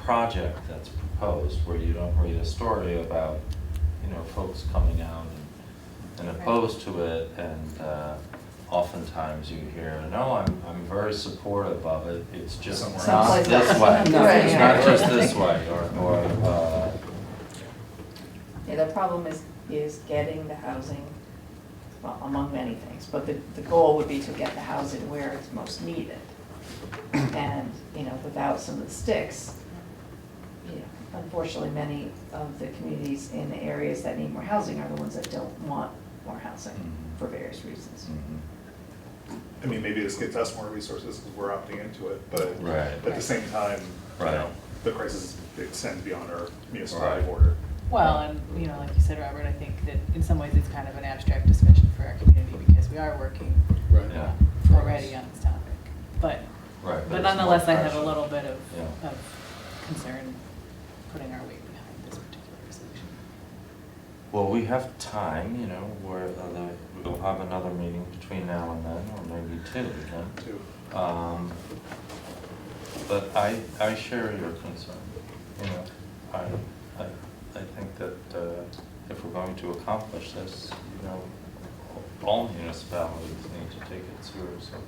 [SPEAKER 1] project that's proposed where you don't read a story about, folks coming out and opposed to it and oftentimes you hear, no, I'm very supportive of it, it's just not
[SPEAKER 8] Someplace
[SPEAKER 1] this
[SPEAKER 5] else.
[SPEAKER 1] way.
[SPEAKER 5] Right,
[SPEAKER 1] It's
[SPEAKER 5] yeah.
[SPEAKER 1] not just this way,
[SPEAKER 5] Yeah, the problem is getting the housing, well, among many things, but the goal would be to get the housing where it's most needed. And, without some of the sticks, unfortunately, many of the communities in the areas that need more housing are the ones that don't want more housing for various reasons.
[SPEAKER 8] I mean, maybe this gets us more resources because we're opting into it, but
[SPEAKER 1] Right.
[SPEAKER 8] at the same time,
[SPEAKER 1] Right.
[SPEAKER 8] the crisis extends beyond our municipal
[SPEAKER 1] Right.
[SPEAKER 8] border.
[SPEAKER 6] Well, and, like you said, Robert, I think that in some ways it's kind of an abstract discussion for our community because we are working
[SPEAKER 2] Right.
[SPEAKER 1] Yeah.
[SPEAKER 6] already on this topic. But
[SPEAKER 1] Right.
[SPEAKER 6] But
[SPEAKER 1] it's
[SPEAKER 6] nonetheless,
[SPEAKER 1] more
[SPEAKER 6] I have a
[SPEAKER 1] pressure.
[SPEAKER 6] little bit of,
[SPEAKER 1] Yeah.
[SPEAKER 6] of concern putting our weight behind this particular resolution.
[SPEAKER 1] Well, we have time, where we'll have another meeting between now and then, or maybe two then.
[SPEAKER 8] Too.
[SPEAKER 1] But I share your concern, I think that if we're going to accomplish this, all municipalities need to take it seriously.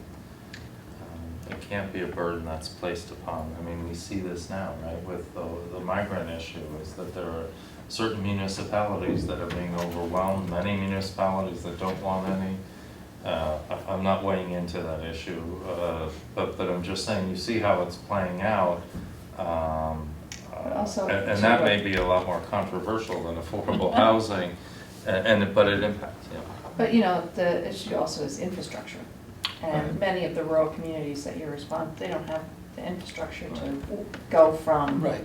[SPEAKER 1] It can't be a burden that's placed upon, we see this now, right, with the migrant issue, is that there are certain municipalities that are being overwhelmed, many municipalities that don't want any. I'm not weighing into that issue, but I'm just saying, you see how it's playing out.
[SPEAKER 5] Also,
[SPEAKER 1] And that may be a lot more controversial than affordable housing, but it impacts,
[SPEAKER 5] But, the issue also is infrastructure. And
[SPEAKER 1] Right.
[SPEAKER 5] many of the rural communities that you respond, they don't have the infrastructure to go from,
[SPEAKER 2] Right.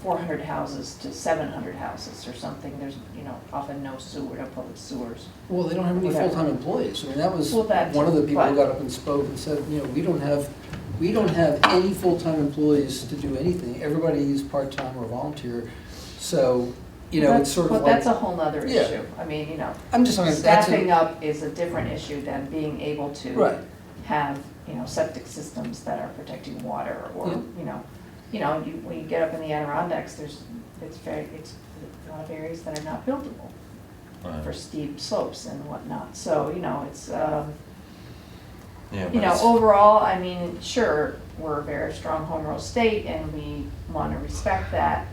[SPEAKER 5] 400 houses to 700 houses or something. There's, often no sewer, no public sewers.
[SPEAKER 2] Well, they don't have any
[SPEAKER 5] Whatever.
[SPEAKER 2] full-time employees. That was
[SPEAKER 5] Well, that
[SPEAKER 2] one of the
[SPEAKER 5] too,
[SPEAKER 2] people who
[SPEAKER 5] but-
[SPEAKER 2] got up and spoke and said, we don't have any full-time employees to do anything. Everybody is part-time or volunteer. So, it's sort of
[SPEAKER 5] But
[SPEAKER 2] like.
[SPEAKER 5] that's a whole nother
[SPEAKER 2] Yeah.
[SPEAKER 5] issue.
[SPEAKER 2] I'm just saying, that's
[SPEAKER 5] Staffing
[SPEAKER 2] a,
[SPEAKER 5] up is a different issue than being able to
[SPEAKER 2] right.
[SPEAKER 5] have, septic systems that are protecting water or, when you get up in the Adirondacks, it's a lot of areas that are not buildable
[SPEAKER 1] Right.
[SPEAKER 5] for steep slopes and whatnot. So, it's,
[SPEAKER 1] Yeah, but
[SPEAKER 5] you know,
[SPEAKER 1] it's-
[SPEAKER 5] overall, sure, we're a very strong home rule state and we want to respect that.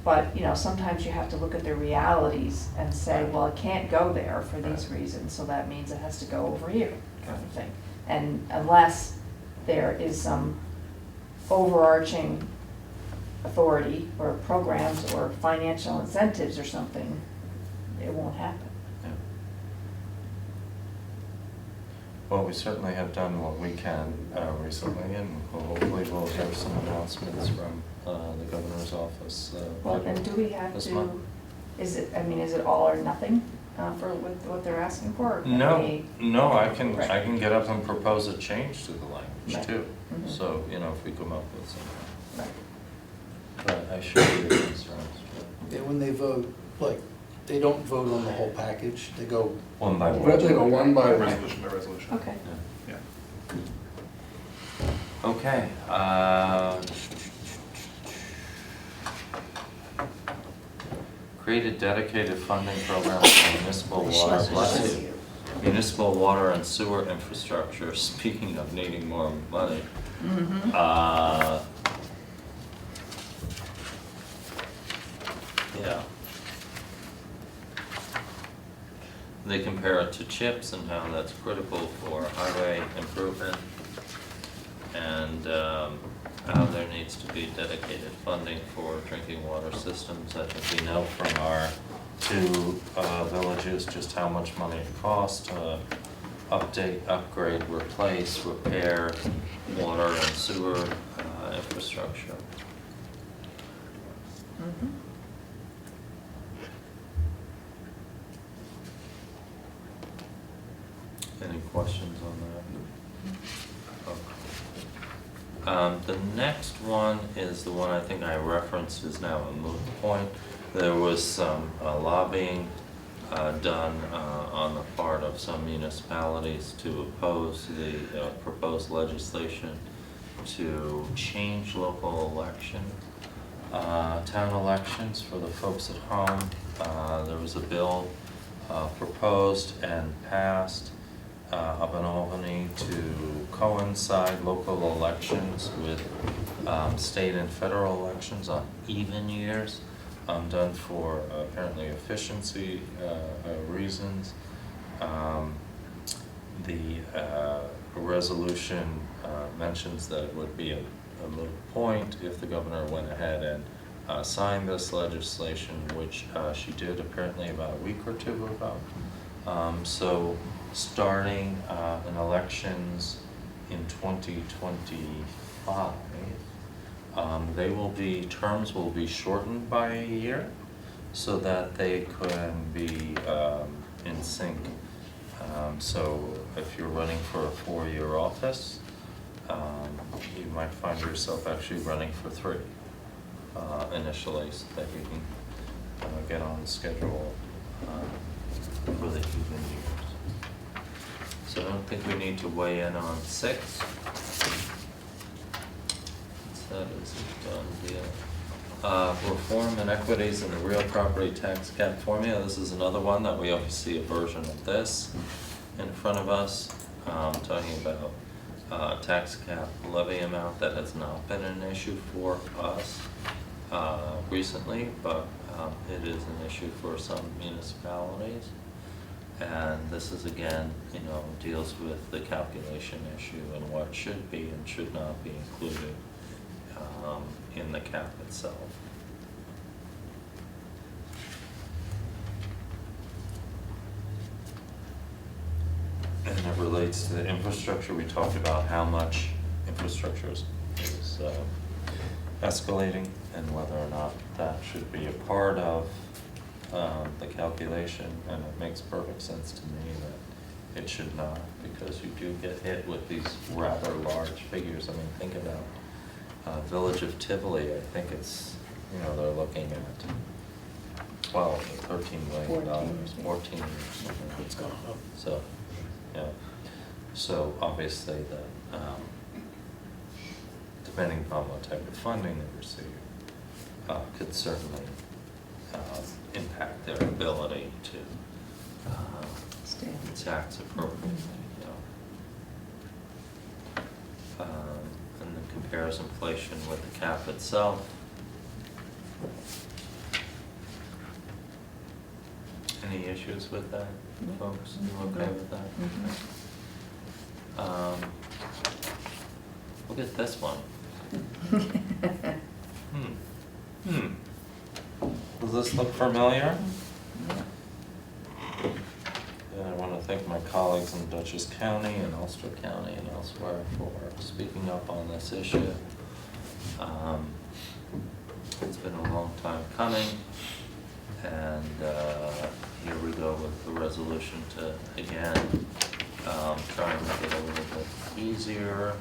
[SPEAKER 5] But, sometimes you have to look at the realities and say, well, it can't go there for these reasons, so that means it has to go over here, kind of thing. And unless there is some overarching authority or programs or financial incentives or something, it won't happen.
[SPEAKER 1] Yeah. Well, we certainly have done what we can recently, and hopefully we'll hear some announcements from the governor's office.
[SPEAKER 5] Well, and do we have
[SPEAKER 1] this
[SPEAKER 5] to,
[SPEAKER 1] month.
[SPEAKER 5] is it all or nothing with what they're asking for? Or can
[SPEAKER 1] No,
[SPEAKER 5] we-
[SPEAKER 1] I can
[SPEAKER 5] Right.
[SPEAKER 1] get up and propose a change to the language
[SPEAKER 5] Right.
[SPEAKER 1] too.
[SPEAKER 5] Mhm.
[SPEAKER 1] So, if we come up with something.
[SPEAKER 5] Right.
[SPEAKER 1] But I share your concerns.
[SPEAKER 2] Yeah, when they vote, they don't vote on the whole package. They go,
[SPEAKER 1] One by
[SPEAKER 2] they
[SPEAKER 1] one.
[SPEAKER 2] go one by one.
[SPEAKER 8] Resolution by resolution.
[SPEAKER 5] Okay.
[SPEAKER 1] Yeah.
[SPEAKER 8] Yeah.
[SPEAKER 1] Okay, create a dedicated funding program for municipal water, bless you, municipal water and sewer infrastructure, speaking of needing more money. Yeah. They compare it to CHIPS and how that's critical for highway improvement, and how there needs to be dedicated funding for drinking water systems. I think we know from our two villages just how much money it costs to update, upgrade, replace, repair water and sewer infrastructure.
[SPEAKER 5] Mhm.
[SPEAKER 1] Any questions on that? Okay. The next one is the one I think I referenced is now a moot point. There was some lobbying done on the part of some municipalities to oppose the proposed legislation to change local election, town elections for the folks at home. There was a bill proposed and passed up in Albany to coincide local elections with state and federal elections on even years, done for apparently efficiency reasons. The resolution mentions that it would be a moot point if the governor went ahead and signed this legislation, which she did apparently about a week or two ago. So starting in elections in 2025, terms will be shortened by a year so that they can be in sync. So if you're running for a 4-year office, you might find yourself actually running for 3 initially, so that you can get on the schedule for the even years. So I don't think we need to weigh in on 6. That is a done deal. Reform inequities in the real property tax cap formula. This is another one that we always see a version of this in front of us, talking about tax cap levy amount that has not been an issue for us recently, but it is an issue for some municipalities. And this is again, deals with the calculation issue and what should be and should not be included in the cap itself. And it relates to the infrastructure. We talked about how much infrastructure is escalating and whether or not that should be a part of the calculation, and it makes perfect sense to me that it should not, because you do get hit with these rather large figures. I mean, think about Village of Tivoli. I think it's, they're looking at 12 or $13 million, 14 or something.
[SPEAKER 2] It's gone up.
[SPEAKER 1] So, yeah. So obviously the, depending upon what type of funding they receive, could certainly impact their ability to tax appropriately. And then compares inflation with the cap itself. Any issues with that, folks? You okay with that? Look at this one. Does this look familiar? And I want to thank my colleagues in Dutchess County and Ulster County and elsewhere for speaking up on this issue. It's been a long time coming, and here we go with the resolution to, again, try and make it a little bit easier.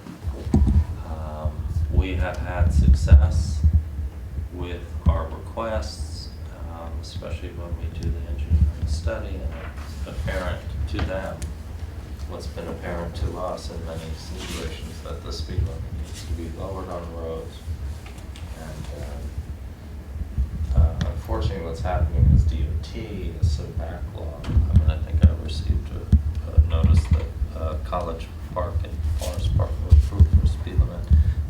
[SPEAKER 1] We have had success with our requests, especially when we do the engineering study, and it's apparent to them what's been apparent to us in many situations, that the speed limit needs to be lowered on roads. And unfortunately what's happening is DOT is so backlogged. I mean, I think I received a notice that College Park and Forest Park were approved for speed limit,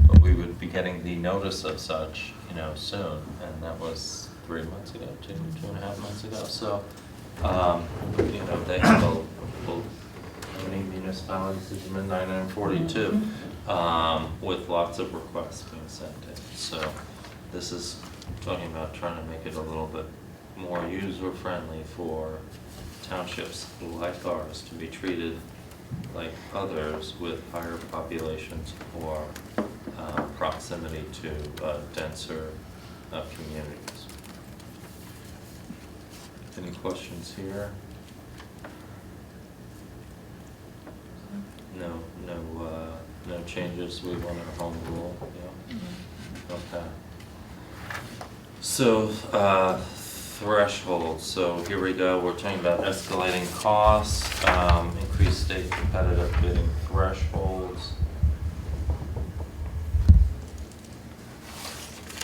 [SPEAKER 1] but we would be getting the notice of such, soon, and that was 3 months ago, 2.5 months ago. So, they have how many municipalities did you mention? 942, with lots of requests being sent in. So, this is talking about trying to make it a little bit more user-friendly for townships like ours to be treated like others with higher populations or proximity to denser communities. Any questions here? No changes. We wanted a home rule. Yeah. Okay. So thresholds. So here we go. We're talking about escalating costs, increased state competitive bidding thresholds.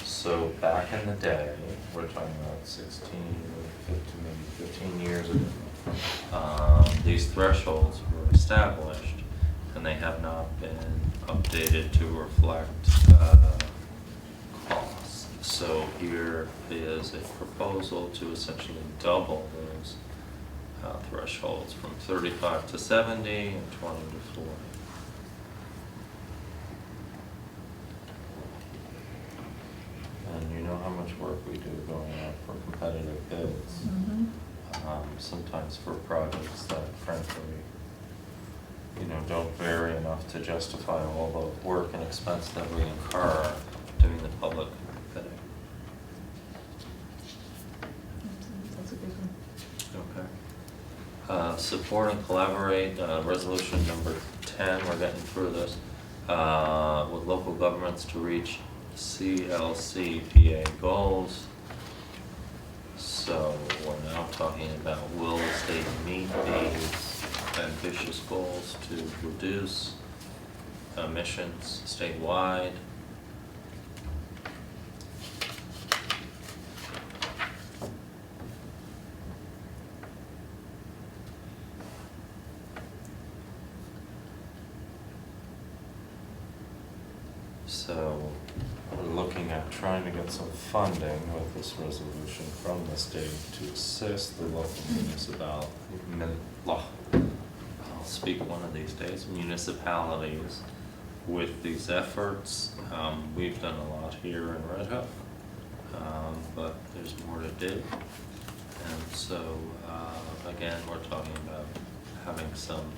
[SPEAKER 1] So back in the day, we're talking about 16, 15, maybe 15 years ago, these thresholds were established, and they have not been updated to reflect costs. So here is a proposal to essentially double those thresholds from 35 to 70 and 20 to 40. And you know how much work we do going out for competitive bids. Sometimes for projects that frankly, don't vary enough to justify all the work and expense that we incur doing the public bidding.
[SPEAKER 4] That's a good one.
[SPEAKER 1] Okay. Support and collaborate, resolution number 10, we're getting through this, with local governments to reach CLCPA goals. So we're now talking about will the state meet these ambitious goals to reduce emissions statewide? So we're looking at trying to get some funding with this resolution from the state to assist the local I'll speak one of these days, municipalities with these efforts. We've done a lot here in Red Hook, but there's more to do. And so, again, we're talking about having some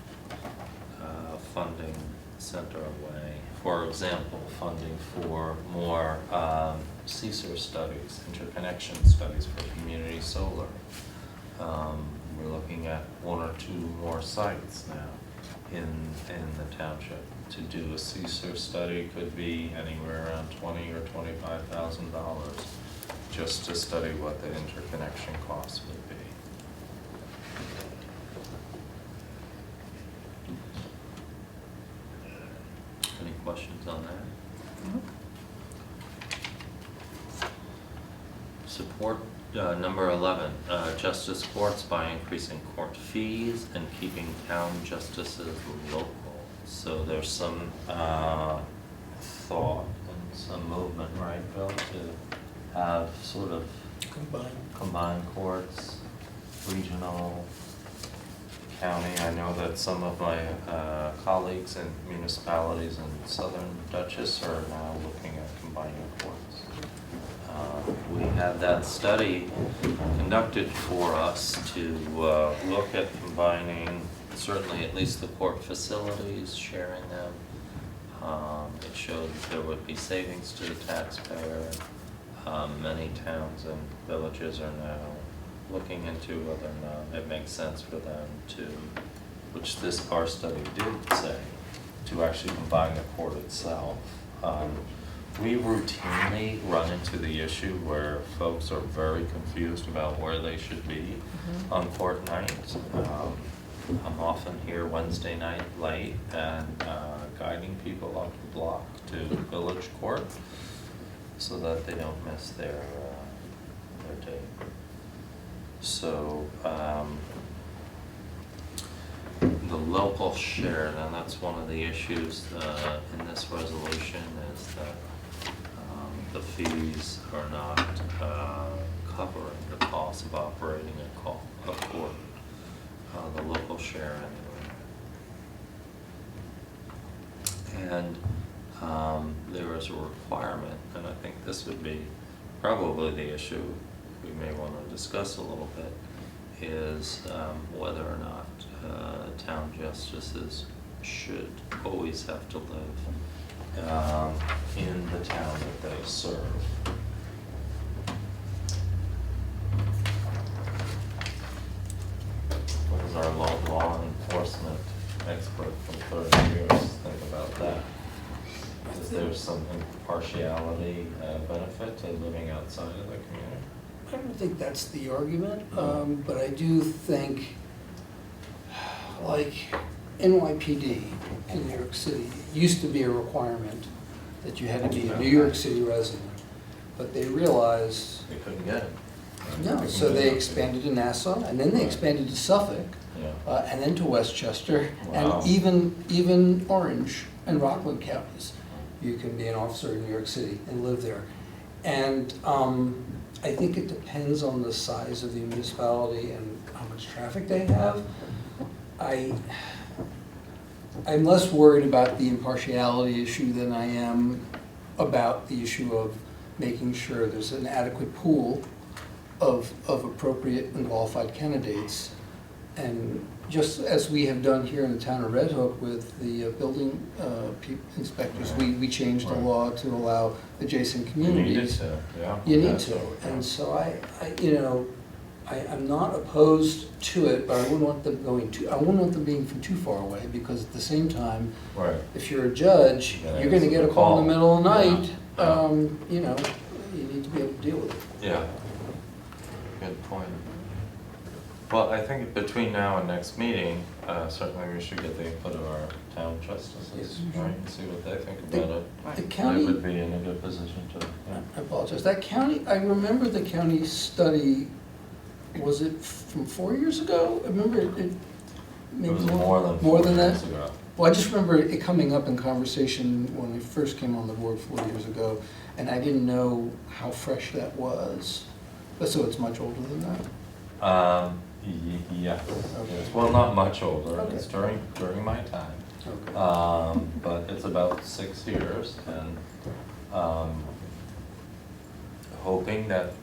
[SPEAKER 1] funding sent our way. For example, funding for more CSER studies, interconnection studies for community solar. We're looking at 1 or 2 more sites now in the township. To do a CSER study could be anywhere around $20,000 or $25,000 just to study what the interconnection costs would be. Any questions on that? Support number 11, justice courts by increasing court fees and keeping town justices local. So there's some thought and some movement, right, Bill, to have sort of combined courts, regional, county. I know that some of my colleagues in municipalities in Southern Dutchess are now looking at combining courts. We had that study conducted for us to look at combining, certainly at least the court facilities, sharing them. It showed that there would be savings to the taxpayer. Many towns and villages are now looking into whether or not it makes sense for them to, which our study did say, to actually combine the court itself. We routinely run into the issue where folks are very confused about where they should be on court nights. I'm often here Wednesday night late and guiding people up the block to village court so that they don't miss their day. So the local share, and that's one of the issues in this resolution, is that the fees are not covering the cost of operating a court, the local share anyway. And there is a requirement, and I think this would be probably the issue we may want to discuss a little bit, is whether or not town justices should always have to live in the town that they serve. What does our law enforcement expert from 30 years think about that? Is there some impartiality benefit to living outside of the community?
[SPEAKER 2] I don't think that's the argument, but I do think, like NYPD in New York City, it used to be a requirement that you had to be a New York City resident, but they realized
[SPEAKER 1] We couldn't get it.
[SPEAKER 2] No, so they expanded to Nassau, and then they expanded to Suffolk,
[SPEAKER 1] Yeah.
[SPEAKER 2] and then to Westchester,
[SPEAKER 1] Wow.
[SPEAKER 2] and even Orange and Rockland counties. You can be an officer in New York City and live there. And I think it depends on the size of the municipality and how much traffic they have. I'm less worried about the impartiality issue than I am about the issue of making sure there's an adequate pool of appropriate and qualified candidates. And just as we have done here in the town of Red Hook with the building inspectors, we changed the
[SPEAKER 1] Right.
[SPEAKER 2] law to allow adjacent
[SPEAKER 1] You need it
[SPEAKER 2] communities.
[SPEAKER 1] to, yeah.
[SPEAKER 2] You need to,
[SPEAKER 1] Absolutely.
[SPEAKER 2] and so I'm not opposed to it, but I wouldn't want them I wouldn't want them being from too far away, because at the same time,
[SPEAKER 1] Right.
[SPEAKER 2] if you're a judge,
[SPEAKER 1] Yeah,
[SPEAKER 2] you're gonna get a
[SPEAKER 1] it's a
[SPEAKER 2] call in the
[SPEAKER 1] call.
[SPEAKER 2] middle of the night,
[SPEAKER 1] Yeah.
[SPEAKER 2] you need to be able to deal with it.
[SPEAKER 1] Yeah. Good point. Well, I think between now and next meeting, certainly we should get the input of our town justices,
[SPEAKER 2] Yes.
[SPEAKER 1] right, and see what they think about it.
[SPEAKER 2] The
[SPEAKER 1] They
[SPEAKER 2] county,
[SPEAKER 1] would be in a good position to, yeah.
[SPEAKER 2] I apologize, that county, I remember the county study, was it from 4 years ago? I remember it
[SPEAKER 1] It
[SPEAKER 2] maybe
[SPEAKER 1] was more than
[SPEAKER 2] more
[SPEAKER 1] 4
[SPEAKER 2] than
[SPEAKER 1] years
[SPEAKER 2] that?
[SPEAKER 1] ago.
[SPEAKER 2] Well, I just remember it coming up in conversation when I first came on the board 4 years ago, and I didn't know how fresh that was. But so it's much older than that?
[SPEAKER 1] Yeah,
[SPEAKER 2] Okay.
[SPEAKER 1] yes, well, not much older,
[SPEAKER 2] Okay.
[SPEAKER 1] it's during my time.
[SPEAKER 2] Okay.
[SPEAKER 1] But it's about 6 years, and hoping that,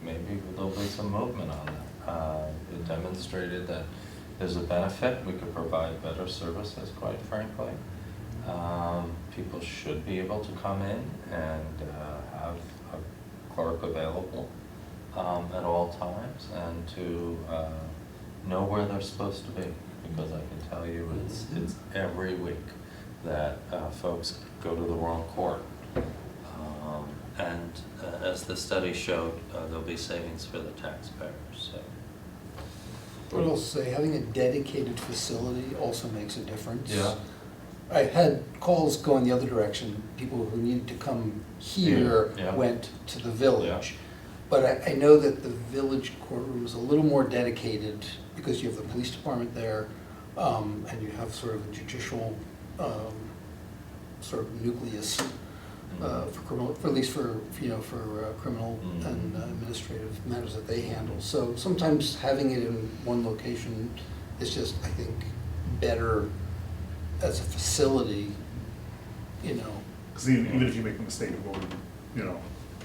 [SPEAKER 1] maybe there'll be some movement on that. It demonstrated that there's a benefit, we could provide better services, quite frankly. People should be able to come in and have a clerk available at all times, and to know where they're supposed to be, because I can tell you it's every week that folks go to the wrong court. And as the study showed, there'll be savings for the taxpayers, so.
[SPEAKER 2] I would also say, having a dedicated facility also makes a difference.
[SPEAKER 1] Yeah.
[SPEAKER 2] I had calls going the other direction, people who needed to come here
[SPEAKER 1] Yeah.
[SPEAKER 2] went to the village. But I know that the village courtroom is a little more dedicated, because you have the police department there, and you have sort of a judicial, sort of nucleus for criminal, for at least for criminal and administrative matters that they handle. So sometimes having it in one location is just, I think, better as a facility,
[SPEAKER 8] Because even if you make a mistake of going,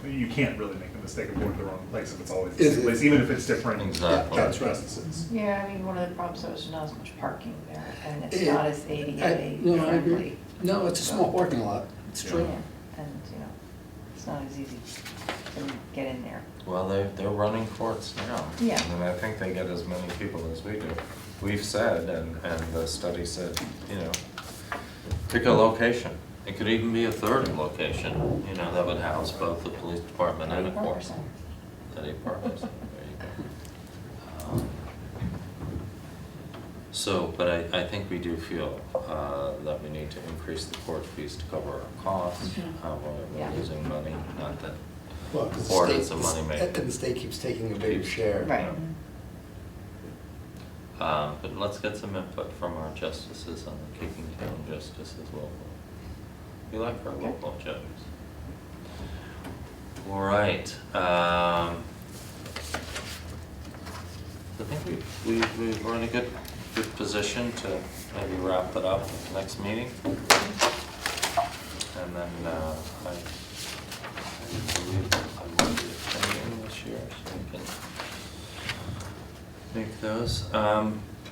[SPEAKER 8] you can't really make a mistake of going to the wrong place if it's always the
[SPEAKER 2] Is
[SPEAKER 8] same
[SPEAKER 2] it-
[SPEAKER 8] place, even if it's different
[SPEAKER 1] Exactly.
[SPEAKER 8] judge justices.
[SPEAKER 5] Yeah, I mean, one of the problems though is there's not as much parking there, and it's
[SPEAKER 2] Yeah.
[SPEAKER 5] not as ADA
[SPEAKER 2] No, I agree.
[SPEAKER 5] friendly.
[SPEAKER 2] No, it's a small parking lot, it's
[SPEAKER 8] Yeah.
[SPEAKER 2] true.
[SPEAKER 5] Yeah, and, it's not as easy to get in there.
[SPEAKER 1] Well, they're running courts now.
[SPEAKER 5] Yeah.
[SPEAKER 1] And I think they get as many people as we do. We've said, and the study said, pick a location. It could even be a third location, that would house both the police department and the court.
[SPEAKER 5] 80%.
[SPEAKER 1] At 8%, there you go. So, but I think we do feel that we need to increase the court fees to cover our costs.
[SPEAKER 5] Yeah.
[SPEAKER 1] We're losing money, not that.
[SPEAKER 2] Well, 'cause the
[SPEAKER 1] Or
[SPEAKER 2] state-
[SPEAKER 1] it's a moneymaker.
[SPEAKER 2] And the state keeps taking a bigger
[SPEAKER 1] Keeps-
[SPEAKER 2] share.
[SPEAKER 5] Right.
[SPEAKER 1] But let's get some input from our justices on the Keeping Town Justices local. We like our local judges. All right. I think we're in a good position to maybe wrap it up next meeting. And then I believe I will be attending this year, so we can make those.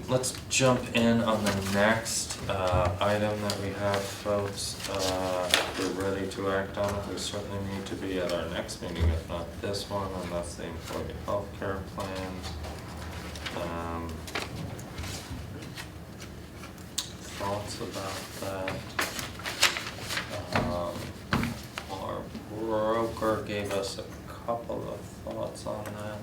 [SPEAKER 1] Let's jump in on the next item that we have, folks. If we're ready to act on it, we certainly need to be at our next meeting, if not this one, and that's the employee health care plan. Thoughts about that? Our broker gave us a couple of thoughts on that.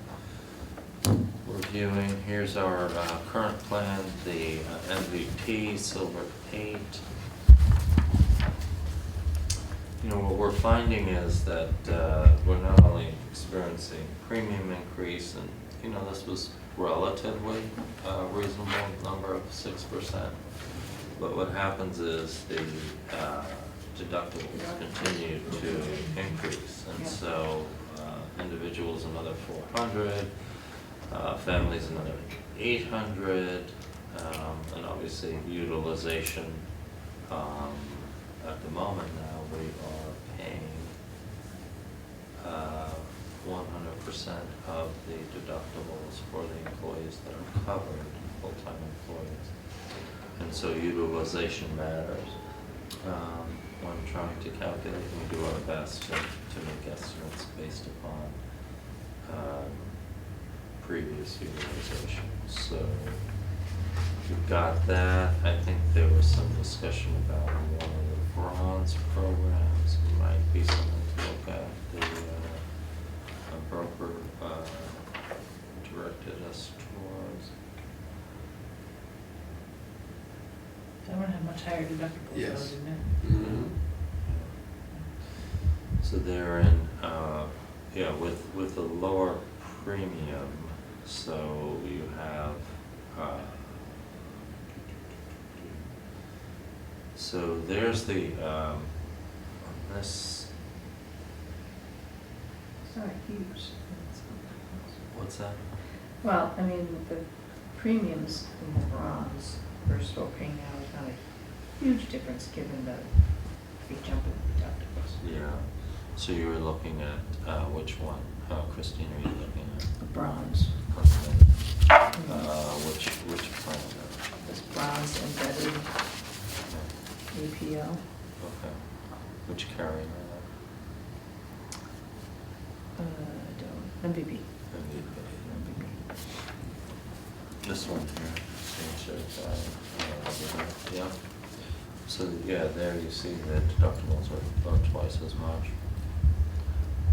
[SPEAKER 1] Reviewing, here's our current plan, the MVP, Silver 8. you know, what we're finding is that we're not only experiencing premium increase, and, you know, this was relatively reasonable number of 6%, but what happens is the deductibles continue to increase, and
[SPEAKER 5] Yeah.
[SPEAKER 1] so individuals another 400, families another 800, and obviously utilization. At the moment now, we are paying 100% of the deductibles for the employees that are covered, full-time employees. And so utilization matters. When trying to calculate, we do our best to make estimates based upon previous utilization. So we've got that. I think there was some discussion about one of the bronze programs. It might be something to look at. The a broker directed us towards.
[SPEAKER 6] That one had much higher deductibles, though,
[SPEAKER 2] Yes.
[SPEAKER 6] didn't it?
[SPEAKER 2] Mhm.
[SPEAKER 1] So they're in, yeah, with a lower premium, so you have, so there's the, on this,
[SPEAKER 5] It's not huge.
[SPEAKER 1] what's that?
[SPEAKER 5] Well, I mean, the premiums in the bronze versus what we're paying now is not a huge difference given the big jump in deductibles.
[SPEAKER 1] Yeah, so you were looking at, which one? Christine, are you looking at?
[SPEAKER 5] The bronze,
[SPEAKER 1] Which plan?
[SPEAKER 5] this bronze embedded APO.
[SPEAKER 1] Okay, which carrier?
[SPEAKER 5] MVP.
[SPEAKER 1] This one here, yeah. So, yeah, there you see that deductibles are about twice as much.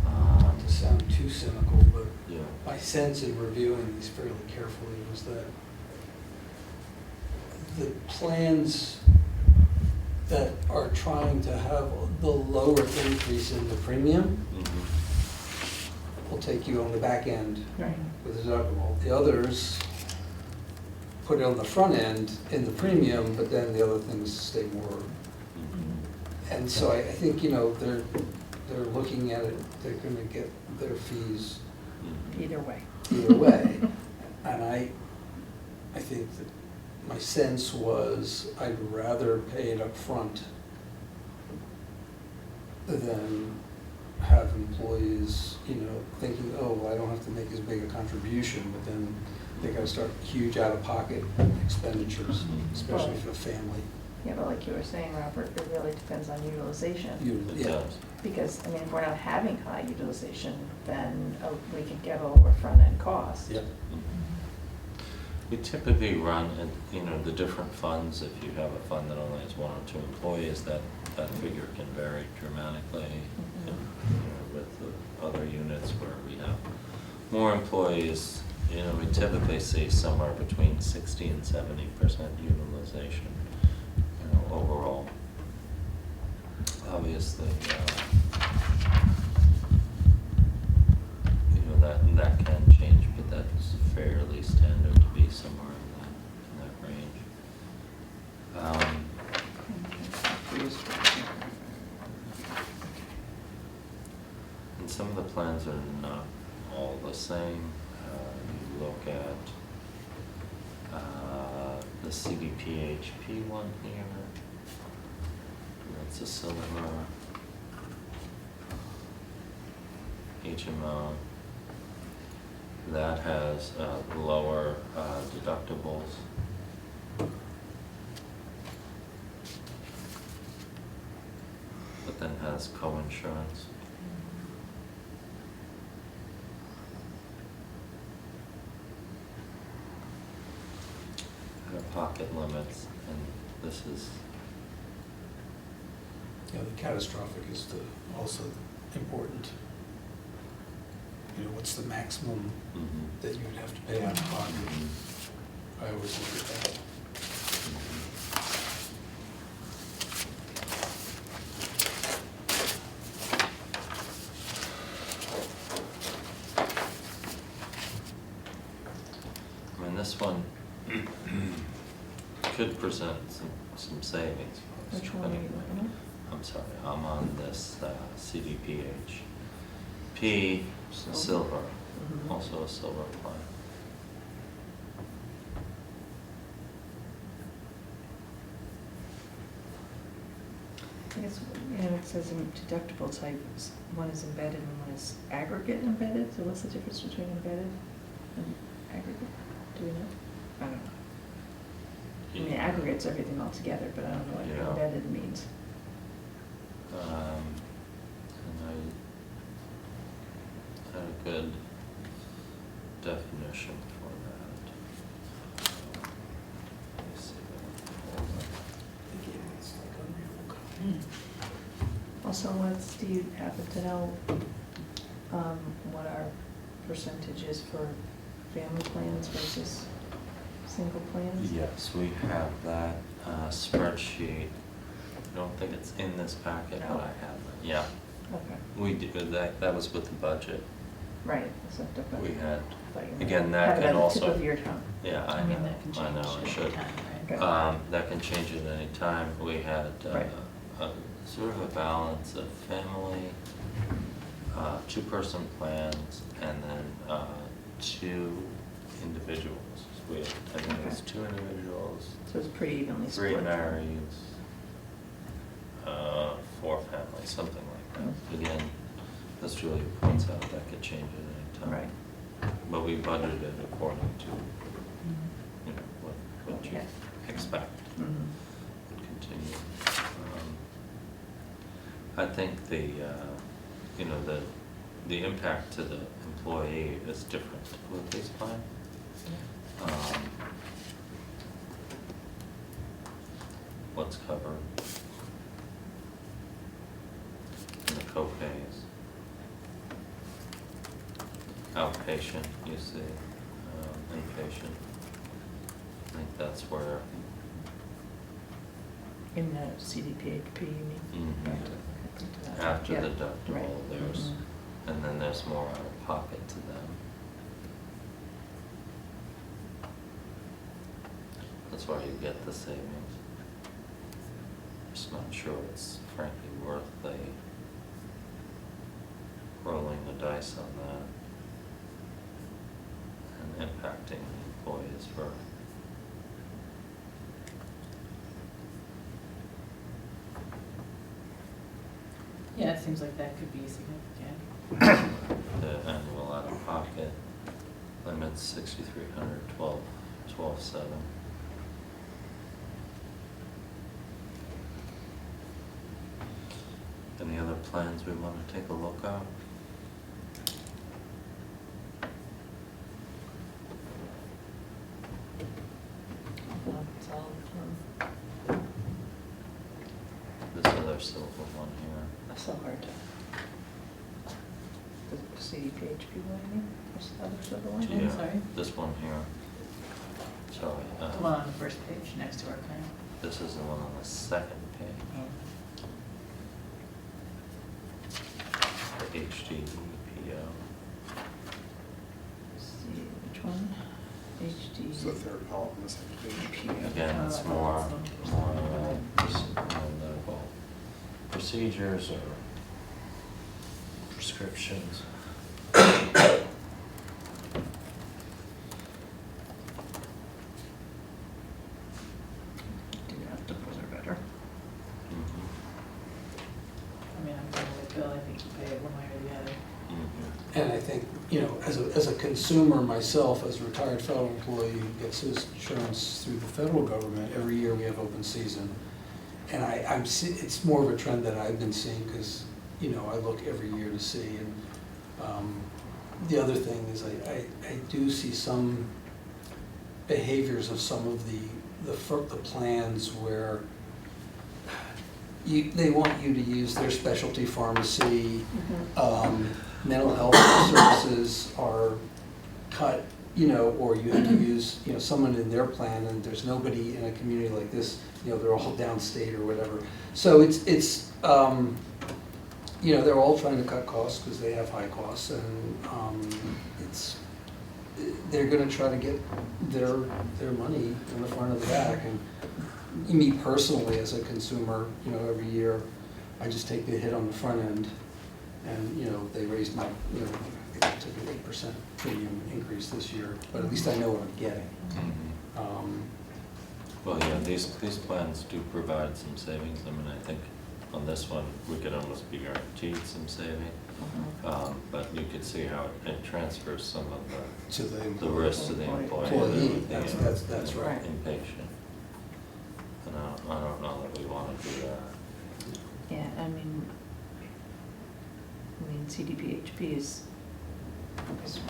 [SPEAKER 2] Not to sound too cynical, but
[SPEAKER 1] Yeah.
[SPEAKER 2] my sense in reviewing these fairly carefully was that the plans that are trying to have the lower increase in the premium
[SPEAKER 1] Mhm.
[SPEAKER 2] will take you on the back end
[SPEAKER 5] Right.
[SPEAKER 2] with the deductible. The others put it on the front end in the premium, but then the other things stay more.
[SPEAKER 1] Mhm.
[SPEAKER 2] And so I think, you know, they're looking at it, they're gonna get their fees
[SPEAKER 1] Mhm.
[SPEAKER 5] Either way.
[SPEAKER 2] either way. And I think that my sense was I'd rather pay it up front than have employees, you know, thinking, oh, well, I don't have to make as big a contribution, but then they gotta start huge out-of-pocket expenditures, especially for a family.
[SPEAKER 5] Yeah, but like you were saying, Robert, it really depends on utilization.
[SPEAKER 1] It
[SPEAKER 2] Yeah.
[SPEAKER 1] does.
[SPEAKER 5] Because, I mean, if we're not having high utilization, then we can get a lower front-end cost.
[SPEAKER 2] Yep.
[SPEAKER 1] We typically run, you know, the different funds. If you have a fund that only has 1 or 2 employees, that figure can vary dramatically.
[SPEAKER 5] Mhm.
[SPEAKER 1] And, you know, with the other units where we have more employees, you know, we typically see somewhere between 60 and 70% utilization, you know, overall. Obviously, you know, that can change, but that's fairly standard to be somewhere in that range. And some of the plans are not all the same. You look at the CDPHP one here. That's a silver. HMO. That has lower deductibles. But then has co-insurance. Pocket limits, and this is,
[SPEAKER 2] Yeah, the catastrophic is also important. You know, what's the maximum that you would have to pay out of pocket? I always look at that.
[SPEAKER 1] this one could present some savings. for us,
[SPEAKER 4] Which one are you
[SPEAKER 1] depending-
[SPEAKER 4] looking
[SPEAKER 1] I'm sorry, I'm on this CDPH. P, silver,
[SPEAKER 4] Mhm.
[SPEAKER 1] also a silver plan.
[SPEAKER 9] I guess, it says in deductible types, one is embedded and one is aggregate embedded, so what's the difference between embedded and aggregate? Do we know? I don't know. I mean, aggregate's everything all together, but I don't know
[SPEAKER 1] Yeah.
[SPEAKER 9] what embedded means.
[SPEAKER 1] And I had a good definition for that. Let me see if I can pull it.
[SPEAKER 2] It's like unreal.
[SPEAKER 9] Also, do you happen to know, what our percentage is for family plans versus single plans?
[SPEAKER 1] Yes, we have that spreadsheet. I don't think it's in this packet, but I have it. Yeah,
[SPEAKER 9] Okay,
[SPEAKER 1] we do, that was with the budget.
[SPEAKER 9] right, that's what the.
[SPEAKER 1] We had,
[SPEAKER 9] thought you might
[SPEAKER 1] again, that
[SPEAKER 9] have it
[SPEAKER 1] can
[SPEAKER 9] at the
[SPEAKER 1] also.
[SPEAKER 9] tip of your tongue.
[SPEAKER 1] Yeah, I
[SPEAKER 6] I mean,
[SPEAKER 1] know,
[SPEAKER 6] that can
[SPEAKER 1] I know, I
[SPEAKER 6] change
[SPEAKER 1] should.
[SPEAKER 6] anytime, right?
[SPEAKER 9] Okay.
[SPEAKER 1] That can change at any time. We had
[SPEAKER 9] Right.
[SPEAKER 1] a sort of a balance of family, two-person plans, and then two individuals. We had, I think it was
[SPEAKER 9] Okay.
[SPEAKER 1] 2 individuals,
[SPEAKER 9] So it's pretty evenly
[SPEAKER 1] 3
[SPEAKER 9] split.
[SPEAKER 1] marrieds, 4 families, something like that. Again, as Julia points out, that could change at any time.
[SPEAKER 9] Right.
[SPEAKER 1] But we budgeted according to, you know, what you
[SPEAKER 9] Okay.
[SPEAKER 1] expect
[SPEAKER 9] Mhm.
[SPEAKER 1] would continue. I think the, you know, the impact to the employee is different with this plan. What's covered, and the co-pays. Outpatient, you see, inpatient. I think that's where,
[SPEAKER 9] In the CDPHP, you mean?
[SPEAKER 1] Mhm.
[SPEAKER 9] Right, okay, to that.
[SPEAKER 1] after
[SPEAKER 9] Yeah,
[SPEAKER 1] the
[SPEAKER 9] right.
[SPEAKER 1] deductible, there's,
[SPEAKER 9] Mhm.
[SPEAKER 1] and then there's more out of pocket to them. That's why you get the savings. Just not sure it's frankly worth rolling the dice on that and impacting the employees for.
[SPEAKER 6] Yeah, it seems like that could be significant.
[SPEAKER 1] The annual out of pocket limits 6,300, 12,7. Any other plans we want to take a look at?
[SPEAKER 9] It's all,
[SPEAKER 1] This other silver one here.
[SPEAKER 9] that's so hard to. The CDPHP one, you mean? What's the other silver one?
[SPEAKER 6] I'm
[SPEAKER 1] Yeah,
[SPEAKER 6] sorry?
[SPEAKER 1] this one here. Sorry.
[SPEAKER 6] The one on the first page next to our plan.
[SPEAKER 1] This is the one on the second page. The HDPO.
[SPEAKER 9] See, which one? HD.
[SPEAKER 8] It's the third column on the second page.
[SPEAKER 1] Again, it's
[SPEAKER 6] Oh,
[SPEAKER 1] more
[SPEAKER 6] that's
[SPEAKER 1] medical procedures or prescriptions.
[SPEAKER 9] Deductibles are better.
[SPEAKER 1] Mhm.
[SPEAKER 6] I mean, I'm fine with Bill, I think you pay it one way or the other.
[SPEAKER 1] Mhm.
[SPEAKER 2] And I think, you know, as a consumer myself, as a retired federal employee who gets his insurance through the federal government, every year we have open season. And it's more of a trend that I've been seeing because, you know, I look every year to see. And the other thing is I do see some behaviors of some of the plans where they want you to use their specialty pharmacy. Mental health services are cut, you know, or you have to use, you know, someone in their plan, and there's nobody in a community like this, you know, they're all downstate or whatever. So it's you know, they're all trying to cut costs because they have high costs, and it's, they're gonna try to get their money in the front of the back. And me personally, as a consumer, you know, every year, I just take the hit on the front end. And, you know, they raised my, you know, I think I took an 8% premium increase this year, but at least I know what I'm getting.
[SPEAKER 1] Well, yeah, these plans do provide some savings. I mean, I think on this one, we could almost be guaranteed some saving. But you could see how it transfers some of
[SPEAKER 2] To
[SPEAKER 1] the risk to the employee.
[SPEAKER 2] Employee,
[SPEAKER 1] the,
[SPEAKER 2] that's right.
[SPEAKER 1] Inpatient. And I don't know that we want to do that.
[SPEAKER 9] Yeah, I mean, CDPHP is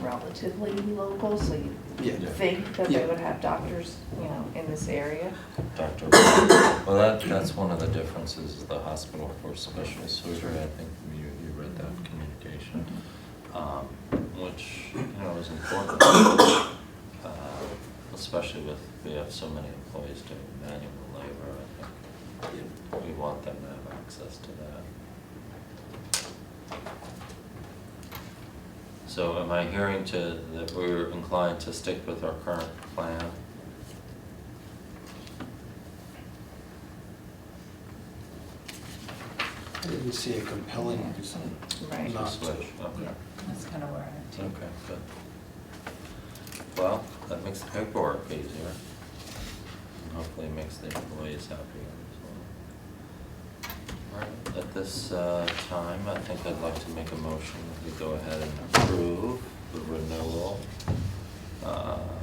[SPEAKER 5] relatively local, so you
[SPEAKER 2] Yeah.
[SPEAKER 5] think that
[SPEAKER 2] Yeah.
[SPEAKER 5] they would have doctors, you know, in this area.
[SPEAKER 1] Dr. Well, that's one of the differences, is the hospital for special surgery. I think you read that communication, which, you know, is important, especially we have so many employees doing manual labor. I think we want them to have access to that. So am I hearing that we're inclined to stick with our current plan?
[SPEAKER 2] I didn't see a compelling reason
[SPEAKER 5] Right.
[SPEAKER 2] not to.
[SPEAKER 1] Switch, okay.
[SPEAKER 6] That's kind of where I am too.
[SPEAKER 1] Okay, good. Well, that makes the paperwork easier. And hopefully makes the employees happier as well. All right, at this time, I think I'd like to make a motion that we go ahead and approve the renewal,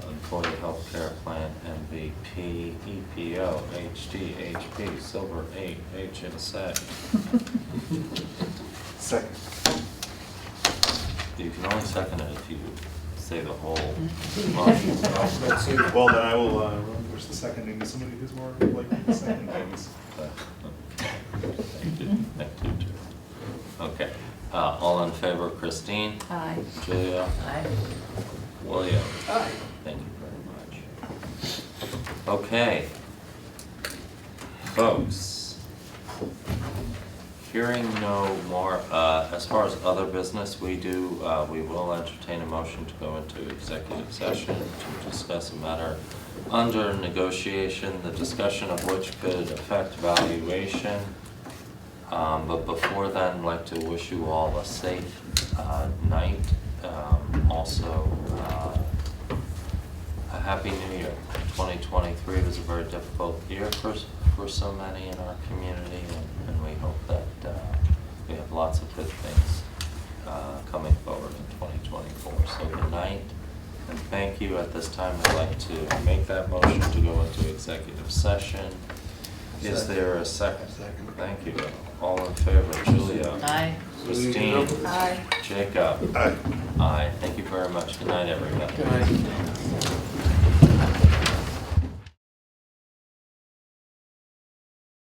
[SPEAKER 1] Employee Healthcare Plan MVP, EPO, HD, HP, Silver 8, HSA.
[SPEAKER 8] Second.
[SPEAKER 1] You can only second it if you say the whole motion.
[SPEAKER 2] Let's see.
[SPEAKER 8] Well, then I will push the seconding to somebody who's more likely to second things.
[SPEAKER 1] Thank you, too. Okay, all in favor, Christine?
[SPEAKER 5] Aye.
[SPEAKER 1] Julia?
[SPEAKER 6] Aye.
[SPEAKER 1] William?
[SPEAKER 2] Aye.
[SPEAKER 1] Thank you very much. Okay. Folks, hearing no more, as far as other business we will entertain a motion to go into executive session to discuss a matter under negotiation, the discussion of which could affect valuation. But before then, I'd like to wish you all a safe night. Also, a happy new year. 2023 was a very difficult year for so many in our community, and we hope that we have lots of good things coming forward in 2024. So good night, and thank you. At this time, I'd like to make that motion to go into executive session. Is there a second?
[SPEAKER 2] Second.
[SPEAKER 1] Thank you. All in favor, Julia?
[SPEAKER 6] Aye.
[SPEAKER 1] Christine?
[SPEAKER 5] Aye.
[SPEAKER 1] Jacob?
[SPEAKER 8] Aye.
[SPEAKER 1] Aye. Thank you very much. Good night, everybody.
[SPEAKER 2] Good night.